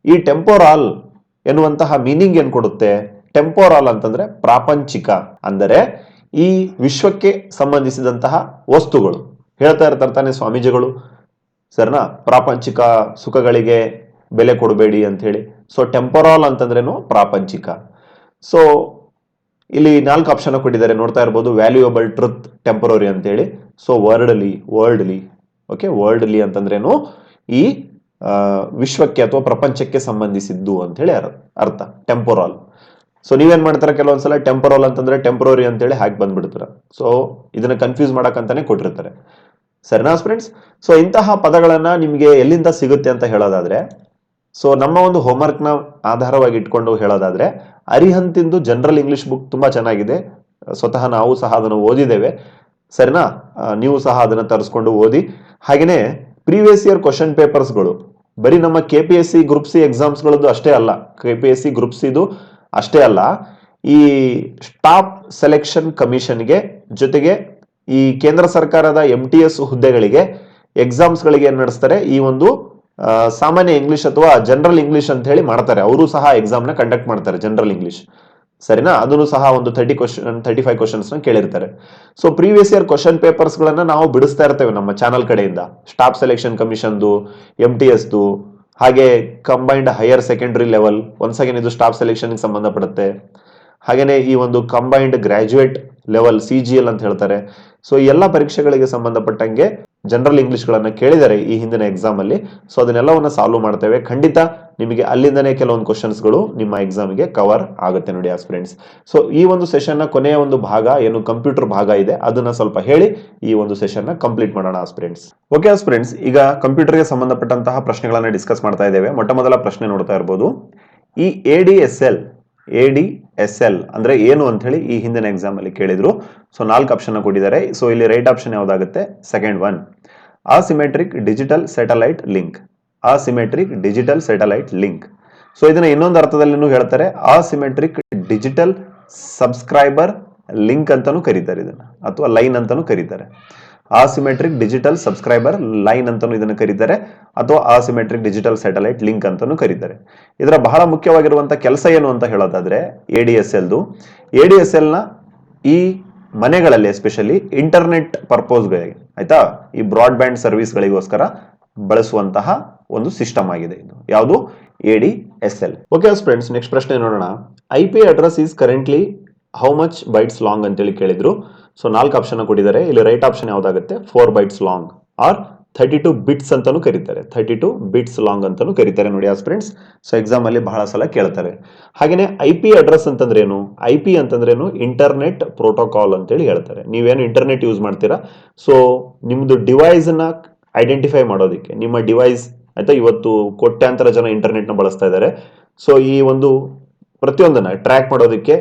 ಈ ಟೆಂಪೋರಾಲ್ ಎನ್ನುವಂತಹ ಮೀನಿಂಗ್ ಏನ್ ಕೊಡುತ್ತೆ? ಟೆಂಪೋರಾಲ್ ಅಂತಂದ್ರೆ ಪ್ರಾಪಂಚಿಕ, ಅಂದರೆ ಈ ವಿಶ್ವಕ್ಕೆ ಸಂಬಂಧಿಸಿದಂತಹ ವಸ್ತುಗಳು. ಹೇಳ್ತಾ ಇರ್ತಾರೆ ತಾನೆ ಸ್ವಾಮೀಜಿಗಳು, ಸರಿನಾ? ಪ್ರಾಪಂಚಿಕ ಸುಖಗಳಿಗೆ ಬೆಲೆ ಕೊಡಬೇಡಿ ಅಂತ ಹೇಳಿ. ಸೊ ಟೆಂಪೋರಾಲ್ ಅಂತಂದ್ರೇನು? ಪ್ರಾಪಂಚಿಕ. ಸೊ ಇಲ್ಲಿ 4 ಆಪ್ಷನ್ ಕೊಟ್ಟಿದ್ದಾರೆ, ನೋಡ್ತಾ ಇರ್ಬೋದು. ವ್ಯಾಲ್ಯೂಯಬಲ್, ಟ್ರುತ್, ಟೆಂಪರರಿ ಅಂತ ಹೇಳಿ. So worldly. ಓಕೆ, ವರ್ಲ್ಡ್ಲಿ ಅಂತಂದ್ರೇನು? ಈ ವಿಶ್ವಕ್ಕೆ ಅಥವಾ ಪ್ರಪಂಚಕ್ಕೆ ಸಂಬಂಧಿಸಿದ್ದು ಅಂತ ಹೇಳಿ ಅರ್ಥ ಟೆಂಪೋರಾಲ್. ಸೊ ನೀವೇನ್ ಮಾಡ್ತಾರೆ, ಕೆಲವೊಂದ್ಸಲ ಟೆಂಪರಲ್ ಅಂತಂದ್ರೆ ಟೆಂಪರರಿ ಅಂತೇಳಿ ಹಾಕಿ ಬಂದ್ಬಿಡ್ತೀರ. ಸೊ ಇದನ್ನ ಕನ್ಫ್ಯೂಸ್ ಮಾಡಕ್ಕಂತಾನೆ ಕೊಟ್ಟಿರ್ತಾರೆ. ಸರಿನಾ ಫ್ರೆಂಡ್ಸ್? ಸೊ ಇಂತಹ ಪದಗಳನ್ನ ನಿಮಗೆ ಎಲ್ಲಿಂದ ಸಿಗುತ್ತೆ ಅಂತ ಹೇಳೋದಾದ್ರೆ, ಸೊ ನಮ್ಮ ಒಂದು ಹೋಮ್ವರ್ಕ್ ನ ಆಧಾರವಾಗಿ ಇಟ್ಕೊಂಡು ಹೇಳೋದಾದ್ರೆ, ಅರಿಹಂತಿಂದು ಜನರಲ್ ಇಂಗ್ಲಿಷ್ ಬುಕ್ ತುಂಬಾ ಚೆನ್ನಾಗಿದೆ. ಸ್ವತಃ ನಾವು ಸಹ ಅದನ್ನು ಓದಿದ್ದೇವೆ. ಸರಿನಾ? ನೀವು ಸಹ ಅದನ್ನ ತರಿಸ್ಕೊಂಡು ಓದಿ. ಹಾಗೇನೆ ಪ್ರೀವಿಯಸ್ ಇಯರ್ ಕ್ವಶನ್ ಪೇಪರ್ಸ್ಗಳು ಬರೀ ನಮ್ಮ KPSC ಗ್ರೂಪ್ ಸಿ ಎಕ್ಸಾಮ್ಸ್ಗಳದ್ದು ಅಷ್ಟೇ ಅಲ್ಲ, KPSC ಗ್ರೂಪ್ ಸಿ ಇದು ಅಷ್ಟೇ ಅಲ್ಲ, ಈ ಸ್ಟಾಫ್ ಸೆಲೆಕ್ಷನ್ ಕಮಿಷನ್ಗೆ ಜೊತೆಗೆ ಈ ಕೇಂದ್ರ ಸರ್ಕಾರದ MTS ಹುದ್ದೆಗಳಿಗೆ ಎಕ್ಸಾಮ್ಸ್ಗಳಿಗೆ ಏನ್ ನಡೆಸ್ತಾರೆ, ಈ ಒಂದು ಸಾಮಾನ್ಯ ಇಂಗ್ಲಿಷ್ ಅಥವಾ ಜನರಲ್ ಇಂಗ್ಲಿಷ್ ಅಂತ ಹೇಳಿ ಮಾಡ್ತಾರೆ. ಅವರು ಸಹ ಎಕ್ಸಾಮ್ ನ ಕಂಡಕ್ಟ್ ಮಾಡ್ತಾರೆ, ಜನರಲ್ ಇಂಗ್ಲಿಷ್. ಸರಿನಾ? ಅದನ್ನು ಸಹ ಒಂದು 35 ಕ್ವಶನ್ಸ್ ನ ಕೇಳಿರ್ತಾರೆ. So previous year question papers ಗಳನ್ನ ನಾವು ಬಿಡಿಸ್ತಾ ಇರ್ತೇವೆ ನಮ್ಮ ಚಾನಲ್ ಕಡೆಯಿಂದ. ಸ್ಟಾಫ್ ಸೆಲೆಕ್ಷನ್ ಕಮಿಷನ್ದು, MTS ದು, ಹಾಗೆ combined higher secondary level, once again ಇದು ಸ್ಟಾಫ್ ಸೆಲೆಕ್ಷನ್ ಸಂಬಂಧಪಡುತ್ತೆ. ಹಾಗೇನೆ ಈ ಒಂದು ಕಂಬೈನ್ಡ್ ಗ್ರಾಜುಯೇಟ್ ಲೆವೆಲ್ CGL ಅಂತ ಹೇಳ್ತಾರೆ. ಸೊ ಎಲ್ಲ ಪರೀಕ್ಷೆಗಳಿಗೆ ಸಂಬಂಧಪಟ್ಟಂಗೆ ಜನರಲ್ ಇಂಗ್ಲಿಷ್ ಗಳನ್ನ ಕೇಳಿದರೆ ಈ ಹಿಂದಿನ ಎಕ್ಸಾಮ್ ಅಲ್ಲಿ. ಸೊ ಅದನ್ನೆಲ್ಲವನ್ನ ಸಾಲ್ವ್ ಮಾಡ್ತೇವೆ. ಖಂಡಿತ ನಿಮಗೆ ಅಲ್ಲಿಂದನೇ ಕೆಲವೊಂದು ಕ್ವಶನ್ಸ್ಗಳು ನಿಮ್ಮ ಎಕ್ಸಾಮ್ಗೆ ಕವರ್ ಆಗುತ್ತೆ ನೋಡಿ ಫ್ರೆಂಡ್ಸ್. ಸೊ ಈ ಒಂದು ಸೆಷನ್ ನ ಕೊನೆಯ ಒಂದು ಭಾಗ ಏನು ಕಂಪ್ಯೂಟರ್ ಭಾಗ ಇದೆ, ಅದನ್ನ ಸ್ವಲ್ಪ ಹೇಳಿ ಈ ಒಂದು ಸೆಷನ್ ನ ಕಂಪ್ಲೀಟ್ ಮಾಡೋಣ ಫ್ರೆಂಡ್ಸ್. ಓಕೆ ಫ್ರೆಂಡ್ಸ್, ಈಗ ಕಂಪ್ಯೂಟರ್ಗೆ ಸಂಬಂಧಪಟ್ಟಂತಹ ಪ್ರಶ್ನೆಗಳನ್ನ ಡಿಸ್ಕಸ್ ಮಾಡ್ತಾ ಇದ್ದೇವೆ. ಮೊಟ್ಟ ಮೊದಲ ಪ್ರಶ್ನೆ ನೋಡ್ತಾ ಇರಬಹುದು, ಈ ADSL ಅಂದ್ರೆ ಏನು ಅಂತ ಹೇಳಿ ಈ ಹಿಂದಿನ ಎಕ್ಸಾಮ್ ಅಲ್ಲಿ ಕೇಳಿದ್ರು. ಸೊ 4 ಆಪ್ಷನ್ ಕೊಟ್ಟಿದ್ದಾರೆ. ಸೊ ಇಲ್ಲಿ ರೈಟ್ ಆಪ್ಷನ್ ಯಾವ್ದಾಗುತ್ತೆ? Second one, asymmetric digital satellite link. Asymmetric digital satellite link. So ಇದನ್ನ ಇನ್ನೊಂದು ಅರ್ಥದಲ್ಲಿ ಹೇಳ್ತಾರೆ, ಅಸಿಮೆಟ್ರಿಕ್ ಡಿಜಿಟಲ್ ಸಬ್ಸ್ಕ್ರೈಬರ್ ಲಿಂಕ್ ಅಂತಾನು ಕರೀತಾರೆ ಇದನ್ನ, ಅಥವಾ ಲೈನ್ ಅಂತಾನು ಕರೀತಾರೆ. ಅಸಿಮೆಟ್ರಿಕ್ ಡಿಜಿಟಲ್ ಸಬ್ಸ್ಕ್ರೈಬರ್ ಲೈನ್ ಅಂತಾನು ಇದನ್ನು ಕರೀತಾರೆ, ಅಥವಾ ಅಸಿಮೆಟ್ರಿಕ್ ಡಿಜಿಟಲ್ ಸ್ಯಾಟಲೈಟ್ ಲಿಂಕ್ ಅಂತಾನು ಕರೀತಾರೆ. ಇದರ ಬಹಳ ಮುಖ್ಯವಾಗಿರುವಂತಹ ಕೆಲಸ ಏನು ಅಂತ ಹೇಳೋದಾದ್ರೆ, ADSL ನ ಈ ಮನೆಗಳಲ್ಲಿ ಎಸ್ಪೆಷಲಿ ಇಂಟರ್ನೆಟ್ ಪರ್ಪೋಸ್ಗಳಿಗೆ, ಆಯ್ತಾ, ಈ ಬ್ರಾಡ್ ಬ್ಯಾಂಡ್ ಸರ್ವಿಸ್ ಗಳಿಗೋಸ್ಕರ ಬಳಸುವಂತಹ ಒಂದು ಸಿಸ್ಟಮ್ ಆಗಿದೆ ಇದು. ಯಾವುದು? ADSL. ಓಕೆ ಫ್ರೆಂಡ್ಸ್, ನೆಕ್ಸ್ಟ್ ಪ್ರಶ್ನೆ ನೋಡೋಣ. IP address is currently how much bytes long ಅಂತೇಳಿ ಕೇಳಿದ್ರು. ಸೊ 4 ಆಪ್ಷನ್ ಕೊಟ್ಟಿದ್ದಾರೆ. ಇಲ್ಲಿ ರೈಟ್ ಆಪ್ಷನ್ ಯಾವ್ದಾಗುತ್ತೆ? 4 ಬೈಟ್ಸ್ ಲಾಂಗ್ ಆರ್ 32 ಬಿಟ್ಸ್ ಅಂತಾನು ಕರೀತಾರೆ. 32 ಬಿಟ್ಸ್ ಲಾಂಗ್ ಅಂತಾನು ಕರೀತಾರೆ ನೋಡಿ ಫ್ರೆಂಡ್ಸ್. ಸೊ ಎಕ್ಸಾಮ್ ಅಲ್ಲಿ ಬಹಳ ಸಲ ಕೇಳ್ತಾರೆ. ಹಾಗೇನೆ IP ಅಡ್ರೆಸ್ ಅಂತಂದ್ರೆ ಏನು? IP ಅಂತಂದ್ರೇನು? ಇಂಟರ್ನೆಟ್ ಪ್ರೋಟೋಕಾಲ್ ಅಂತೇಳಿ ಹೇಳ್ತಾರೆ. ನೀವೇನು ಇಂಟರ್ನೆಟ್ ಯೂಸ್ ಮಾಡ್ತೀರಾ, ಸೊ ನಿಮ್ದು ಡಿವೈಸ್ ನ ಐಡೆಂಟಿಫೈ ಮಾಡೋದಕ್ಕೆ, ನಿಮ್ಮ ಡಿವೈಸ್, ಆಯ್ತಾ, ಇವತ್ತು ಕೋಟ್ಯಾಂತರ ಜನ ಇಂಟರ್ನೆಟ್ ನ ಬಳಸ್ತಾ ಇದ್ದಾರೆ. ಸೊ ಈ ಒಂದು ಪ್ರತಿಯೊಂದನ್ನ ಟ್ರ್ಯಾಕ್ ಮಾಡೋದಕ್ಕೆ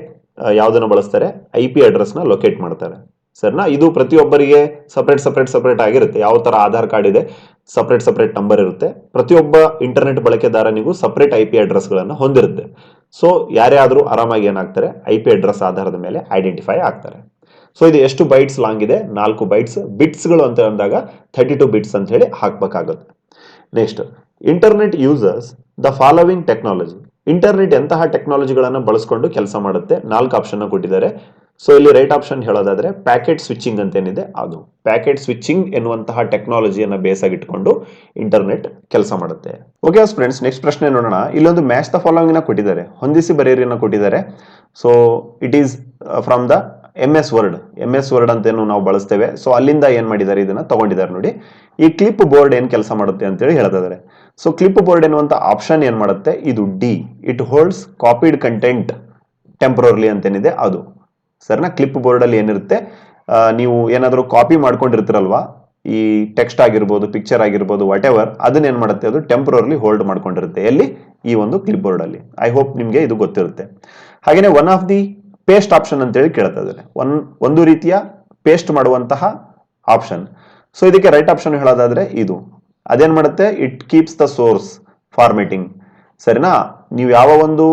ಯಾವ್ದನ್ನ ಬಳಸ್ತಾರೆ? IP ಅಡ್ರೆಸ್ ನ ಲೊಕೇಟ್ ಮಾಡ್ತಾರೆ. ಸರಿನಾ? ಇದು ಪ್ರತಿಯೊಬ್ಬರಿಗೆ ಸಪರೇಟ್ ಆಗಿರುತ್ತೆ. ಯಾವ ತರ ಆಧಾರ್ ಕಾರ್ಡ್ ಇದೆ, ಸಪರೇಟ್ ನಂಬರ್ ಇರುತ್ತೆ. ಪ್ರತಿಯೊಬ್ಬ ಇಂಟರ್ನೆಟ್ ಬಳಕೆದಾರನಿಗೂ ಸಪರೇಟ್ IP ಅಡ್ರೆಸ್ ಗಳನ್ನ ಹೊಂದಿರುತ್ತೆ. ಸೊ ಯಾರೇ ಆದ್ರೂ ಆರಾಮಾಗಿ ಏನಾಗ್ತಾರೆ? IP ಅಡ್ರೆಸ್ ಆಧಾರದ ಮೇಲೆ ಐಡೆಂಟಿಫೈ ಆಗ್ತಾರೆ. ಸೊ ಇದು ಎಷ್ಟು ಬೈಟ್ಸ್ ಲಾಂಗ್ ಇದೆ? 4 ಬೈಟ್ಸ್. ಬಿಟ್ಸ್ ಗಳು ಅಂತ ಅಂದಾಗ 32 ಬಿಟ್ಸ್ ಅಂತ ಹೇಳಿ ಹಾಕ್ಬೇಕಾಗುತ್ತೆ. Next, internet users the following technology. Internet ಎಂತಹ ಟೆಕ್ನಾಲಜಿಗಳನ್ನು ಬಳಸ್ಕೊಂಡು ಕೆಲಸ ಮಾಡುತ್ತೆ? 4 ಆಪ್ಷನ್ ಕೊಟ್ಟಿದ್ದಾರೆ. ಸೊ ಇಲ್ಲಿ ರೈಟ್ ಆಪ್ಷನ್ ಹೇಳೋದಾದ್ರೆ ಪ್ಯಾಕೆಟ್ ಸ್ವಿಚಿಂಗ್ ಅಂತ ಏನಿದೆ ಅದು. ಪ್ಯಾಕೆಟ್ ಸ್ವಿಚಿಂಗ್ ಎನ್ನುವಂತಹ ಟೆಕ್ನಾಲಜಿಯನ್ನ ಬೇಸ್ ಆಗಿಟ್ಕೊಂಡು ಇಂಟರ್ನೆಟ್ ಕೆಲಸ ಮಾಡುತ್ತೆ. ಓಕೆ ಫ್ರೆಂಡ್ಸ್, ನೆಕ್ಸ್ಟ್ ಪ್ರಶ್ನೆ ನೋಡೋಣ. ಇಲ್ಲೊಂದು ಮ್ಯಾಚ್ ದ ಫಾಲೋವಿಂಗ್ ನ ಕೊಟ್ಟಿದ್ದಾರೆ, ಹೊಂದಿಸಿ ಬರೆಯಿರಿನ ಕೊಟ್ಟಿದ್ದಾರೆ. So it is from the MS word ಅಂತ ಏನು ನಾವು ಬಳಸ್ತೇವೆ. ಸೊ ಅಲ್ಲಿಂದ ಏನ್ ಮಾಡಿದ್ದಾರೆ, ಇದನ್ನ ತಗೊಂಡಿದ್ದಾರೆ ನೋಡಿ. ಈ ಕ್ಲಿಪ್ ಬೋರ್ಡ್ ಏನ್ ಕೆಲಸ ಮಾಡುತ್ತೆ ಅಂತೇಳಿ ಹೇಳ್ತಿದ್ದಾರೆ. ಸೊ ಕ್ಲಿಪ್ ಬೋರ್ಡ್ ಎನ್ನುವಂತ ಆಪ್ಷನ್ ಏನ್ ಮಾಡುತ್ತೆ? ಇದು D, it holds copied content temporarily ಅಂತೇನಿದೆ ಅದು. ಸರಿನಾ? ಕ್ಲಿಪ್ ಬೋರ್ಡ್ ಅಲ್ಲಿ ಏನಿರುತ್ತೆ, ನೀವು ಏನಾದರೂ ಕಾಪಿ ಮಾಡ್ಕೊಂಡಿರ್ತೀರಲ್ವಾ, ಈ ಟೆಕ್ಸ್ಟ್ ಆಗಿರ್ಬೋದು, ಪಿಕ್ಚರ್ ಆಗಿರ್ಬೋದು, ವಾಟ್ ಎವರ್, ಅದನ್ನ ಏನ್ ಮಾಡುತ್ತೆ? ಅದು ಟೆಂಪರರ್ಲಿ ಹೋಲ್ಡ್ ಮಾಡ್ಕೊಂಡಿರುತ್ತೆ. ಎಲ್ಲಿ? ಈ ಒಂದು ಕ್ಲಿಪ್ ಬೋರ್ಡ್ ಅಲ್ಲಿ. ಐ ಹೋಪ್ ನಿಮ್ಗೆ ಇದು ಗೊತ್ತಿರುತ್ತೆ. ಹಾಗೇನೆ one of the paste option ಅಂತೇಳಿ ಕೇಳ್ತಾ ಇದ್ದಾರೆ. ಒಂದು ರೀತಿಯ ಪೇಸ್ಟ್ ಮಾಡುವಂತಹ ಆಪ್ಷನ್. ಸೊ ಇದಕ್ಕೆ ರೈಟ್ ಆಪ್ಷನ್ ಹೇಳೋದಾದ್ರೆ ಇದು. ಅದೇನ್ ಮಾಡುತ್ತೆ? It keeps the source formatting. ಸರಿನಾ? ನೀವು ಯಾವ ಒಂದು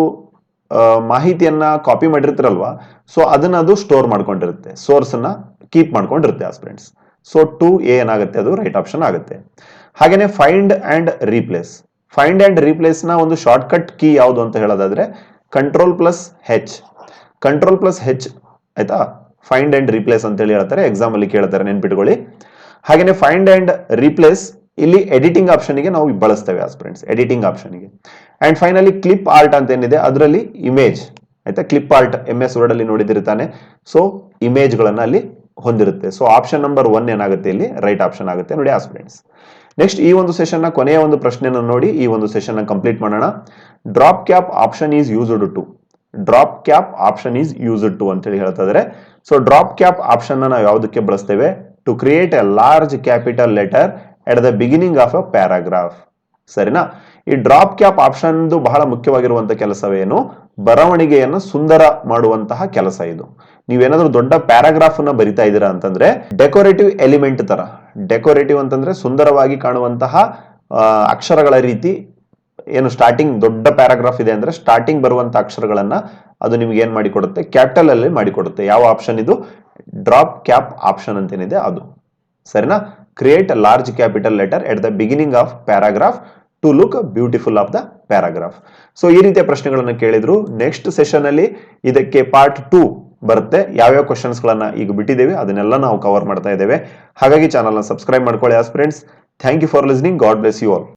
ಮಾಹಿತಿಯನ್ನ ಕಾಪಿ ಮಾಡಿರ್ತೀರಲ್ವಾ, ಸೊ ಅದನ್ನ ಅದು ಸ್ಟೋರ್ ಮಾಡ್ಕೊಂಡಿರುತ್ತೆ, ಸೋರ್ಸ್ ಅನ್ನ ಕೀಪ್ ಮಾಡ್ಕೊಂಡಿರುತ್ತೆ ಫ್ರೆಂಡ್ಸ್. ಸೊ 2A ಏನಾಗುತ್ತೆ? ಅದು ರೈಟ್ ಆಪ್ಷನ್ ಆಗುತ್ತೆ. ಹಾಗೇನೆ find and replace. Find and replace ನ ಒಂದು ಶಾರ್ಟ್ ಕಟ್ ಕೀ ಯಾವುದು ಅಂತ ಹೇಳೋದಾದ್ರೆ Ctrl+H. Ctrl+H, ಆಯ್ತಾ? ಫೈಂಡ್ ಅಂಡ್ ರೀಪ್ಲೇಸ್ ಅಂತ ಹೇಳಿ ಹೇಳ್ತಾರೆ, ಎಕ್ಸಾಮ್ ಅಲ್ಲಿ ಕೇಳ್ತಾರೆ, ನೆನ್ಪಿಟ್ಕೊಳ್ಳಿ. ಹಾಗೇನೆ ಫೈಂಡ್ ಅಂಡ್ ರೀಪ್ಲೇಸ್ ಇಲ್ಲಿ ಎಡಿಟಿಂಗ್ ಆಪ್ಷನ್ ಗೆ ನಾವು ಬಳಸ್ತೇವೆ ಫ್ರೆಂಡ್ಸ್, ಎಡಿಟಿಂಗ್ ಆಪ್ಷನ್ ಗೆ. ಅಂಡ್ ಫೈನಲಿ ಕ್ಲಿಪ್ ಆರ್ಟ್ ಅಂತ ಏನಿದೆ ಅದರಲ್ಲಿ ಇಮೇಜ್, ಆಯ್ತಾ? ಕ್ಲಿಪ್ ಆರ್ಟ್ MS ವರ್ಡ್ ಅಲ್ಲಿ ನೋಡಿದಿರ್ತಾನೆ. ಸೊ ಇಮೇಜ್ ಗಳನ್ನ ಅಲ್ಲಿ ಹೊಂದಿರುತ್ತೆ. ಸೊ ಆಪ್ಷನ್ ನಂಬರ್ 1 ಏನಾಗುತ್ತೆ? ಇಲ್ಲಿ ರೈಟ್ ಆಪ್ಷನ್ ಆಗುತ್ತೆ ನೋಡಿ ಫ್ರೆಂಡ್ಸ್. ನೆಕ್ಸ್ಟ್, ಈ ಒಂದು ಸೆಷನ್ ನ ಕೊನೆಯ ಒಂದು ಪ್ರಶ್ನೆಯನ್ನು ನೋಡಿ ಈ ಒಂದು ಸೆಷನ್ ನ ಕಂಪ್ಲೀಟ್ ಮಾಡೋಣ. Drop cap option is used to. Drop cap option is used to ಅಂತ ಹೇಳಿ ಹೇಳ್ತಾ ಇದ್ದಾರೆ. ಸೊ ಡ್ರಾಪ್ ಕ್ಯಾಪ್ ಆಪ್ಷನ್ ನಾವು ಯಾವುದಕ್ಕೆ ಬಳಸ್ತೇವೆ? To create a large capital letter at the beginning of a paragraph. ಸರಿನಾ? ಈ ಡ್ರಾಪ್ ಕ್ಯಾಪ್ ಆಪ್ಷನ್ ಬಹಳ ಮುಖ್ಯವಾಗಿರುವಂತಹ ಕೆಲಸವೇನು? ಬರವಣಿಗೆಯನ್ನು ಸುಂದರ ಮಾಡುವಂತಹ ಕೆಲಸ ಇದು. ನೀವೇನಾದ್ರೂ ದೊಡ್ಡ ಪ್ಯಾರಾಗ್ರಾಫ್ ಅನ್ನ ಬರಿತಾ ಇದ್ದೀರಾ ಅಂತಂದ್ರೆ ಡೆಕೋರೇಟಿವ್ ಎಲಿಮೆಂಟ್ ತರ, ಡೆಕೋರೇಟಿವ್ ಅಂತಂದ್ರೆ ಸುಂದರವಾಗಿ ಕಾಣುವಂತಹ ಅಕ್ಷರಗಳ ರೀತಿ, ಏನು ಸ್ಟಾರ್ಟಿಂಗ್ ದೊಡ್ಡ ಪ್ಯಾರಾಗ್ರಾಫ್ ಇದೆ ಅಂದ್ರೆ ಸ್ಟಾರ್ಟಿಂಗ್ ಬರುವಂತಹ ಅಕ್ಷರಗಳನ್ನ ಅದು ನಿಮ್ಗೆ ಏನ್ ಮಾಡಿಕೊಡುತ್ತೆ? ಕ್ಯಾಪಿಟಲ್ ಅಲ್ಲಿ ಮಾಡಿಕೊಡುತ್ತೆ. ಯಾವ ಆಪ್ಷನ್ ಇದು? ಡ್ರಾಪ್ ಕ್ಯಾಪ್ ಆಪ್ಷನ್ ಅಂತೇನಿದೆ ಅದು. ಸರಿನಾ? Create a large capital letter at the beginning of paragraph to look beautiful of the paragraph. So ಈ ರೀತಿಯ ಪ್ರಶ್ನೆಗಳನ್ನ ಕೇಳಿದ್ರು. ನೆಕ್ಸ್ಟ್ ಸೆಷನ್ ಅಲ್ಲಿ ಇದಕ್ಕೆ ಪಾರ್ಟ್ 2 ಬರುತ್ತೆ. ಯಾವ್ಯಾವ ಕ್ವಶನ್ಸ್ ಗಳನ್ನ ಈಗ ಬಿಟ್ಟಿದ್ದೇವೆ ಅದನ್ನೆಲ್ಲ ನಾವು ಕವರ್ ಮಾಡ್ತಾ ಇದ್ದೇವೆ. ಹಾಗಾಗಿ ಚಾನಲ್ ನ ಸಬ್ಸ್ಕ್ರೈಬ್ ಮಾಡ್ಕೊಳ್ಳಿ aspirants. Thank you for listening. God bless you all.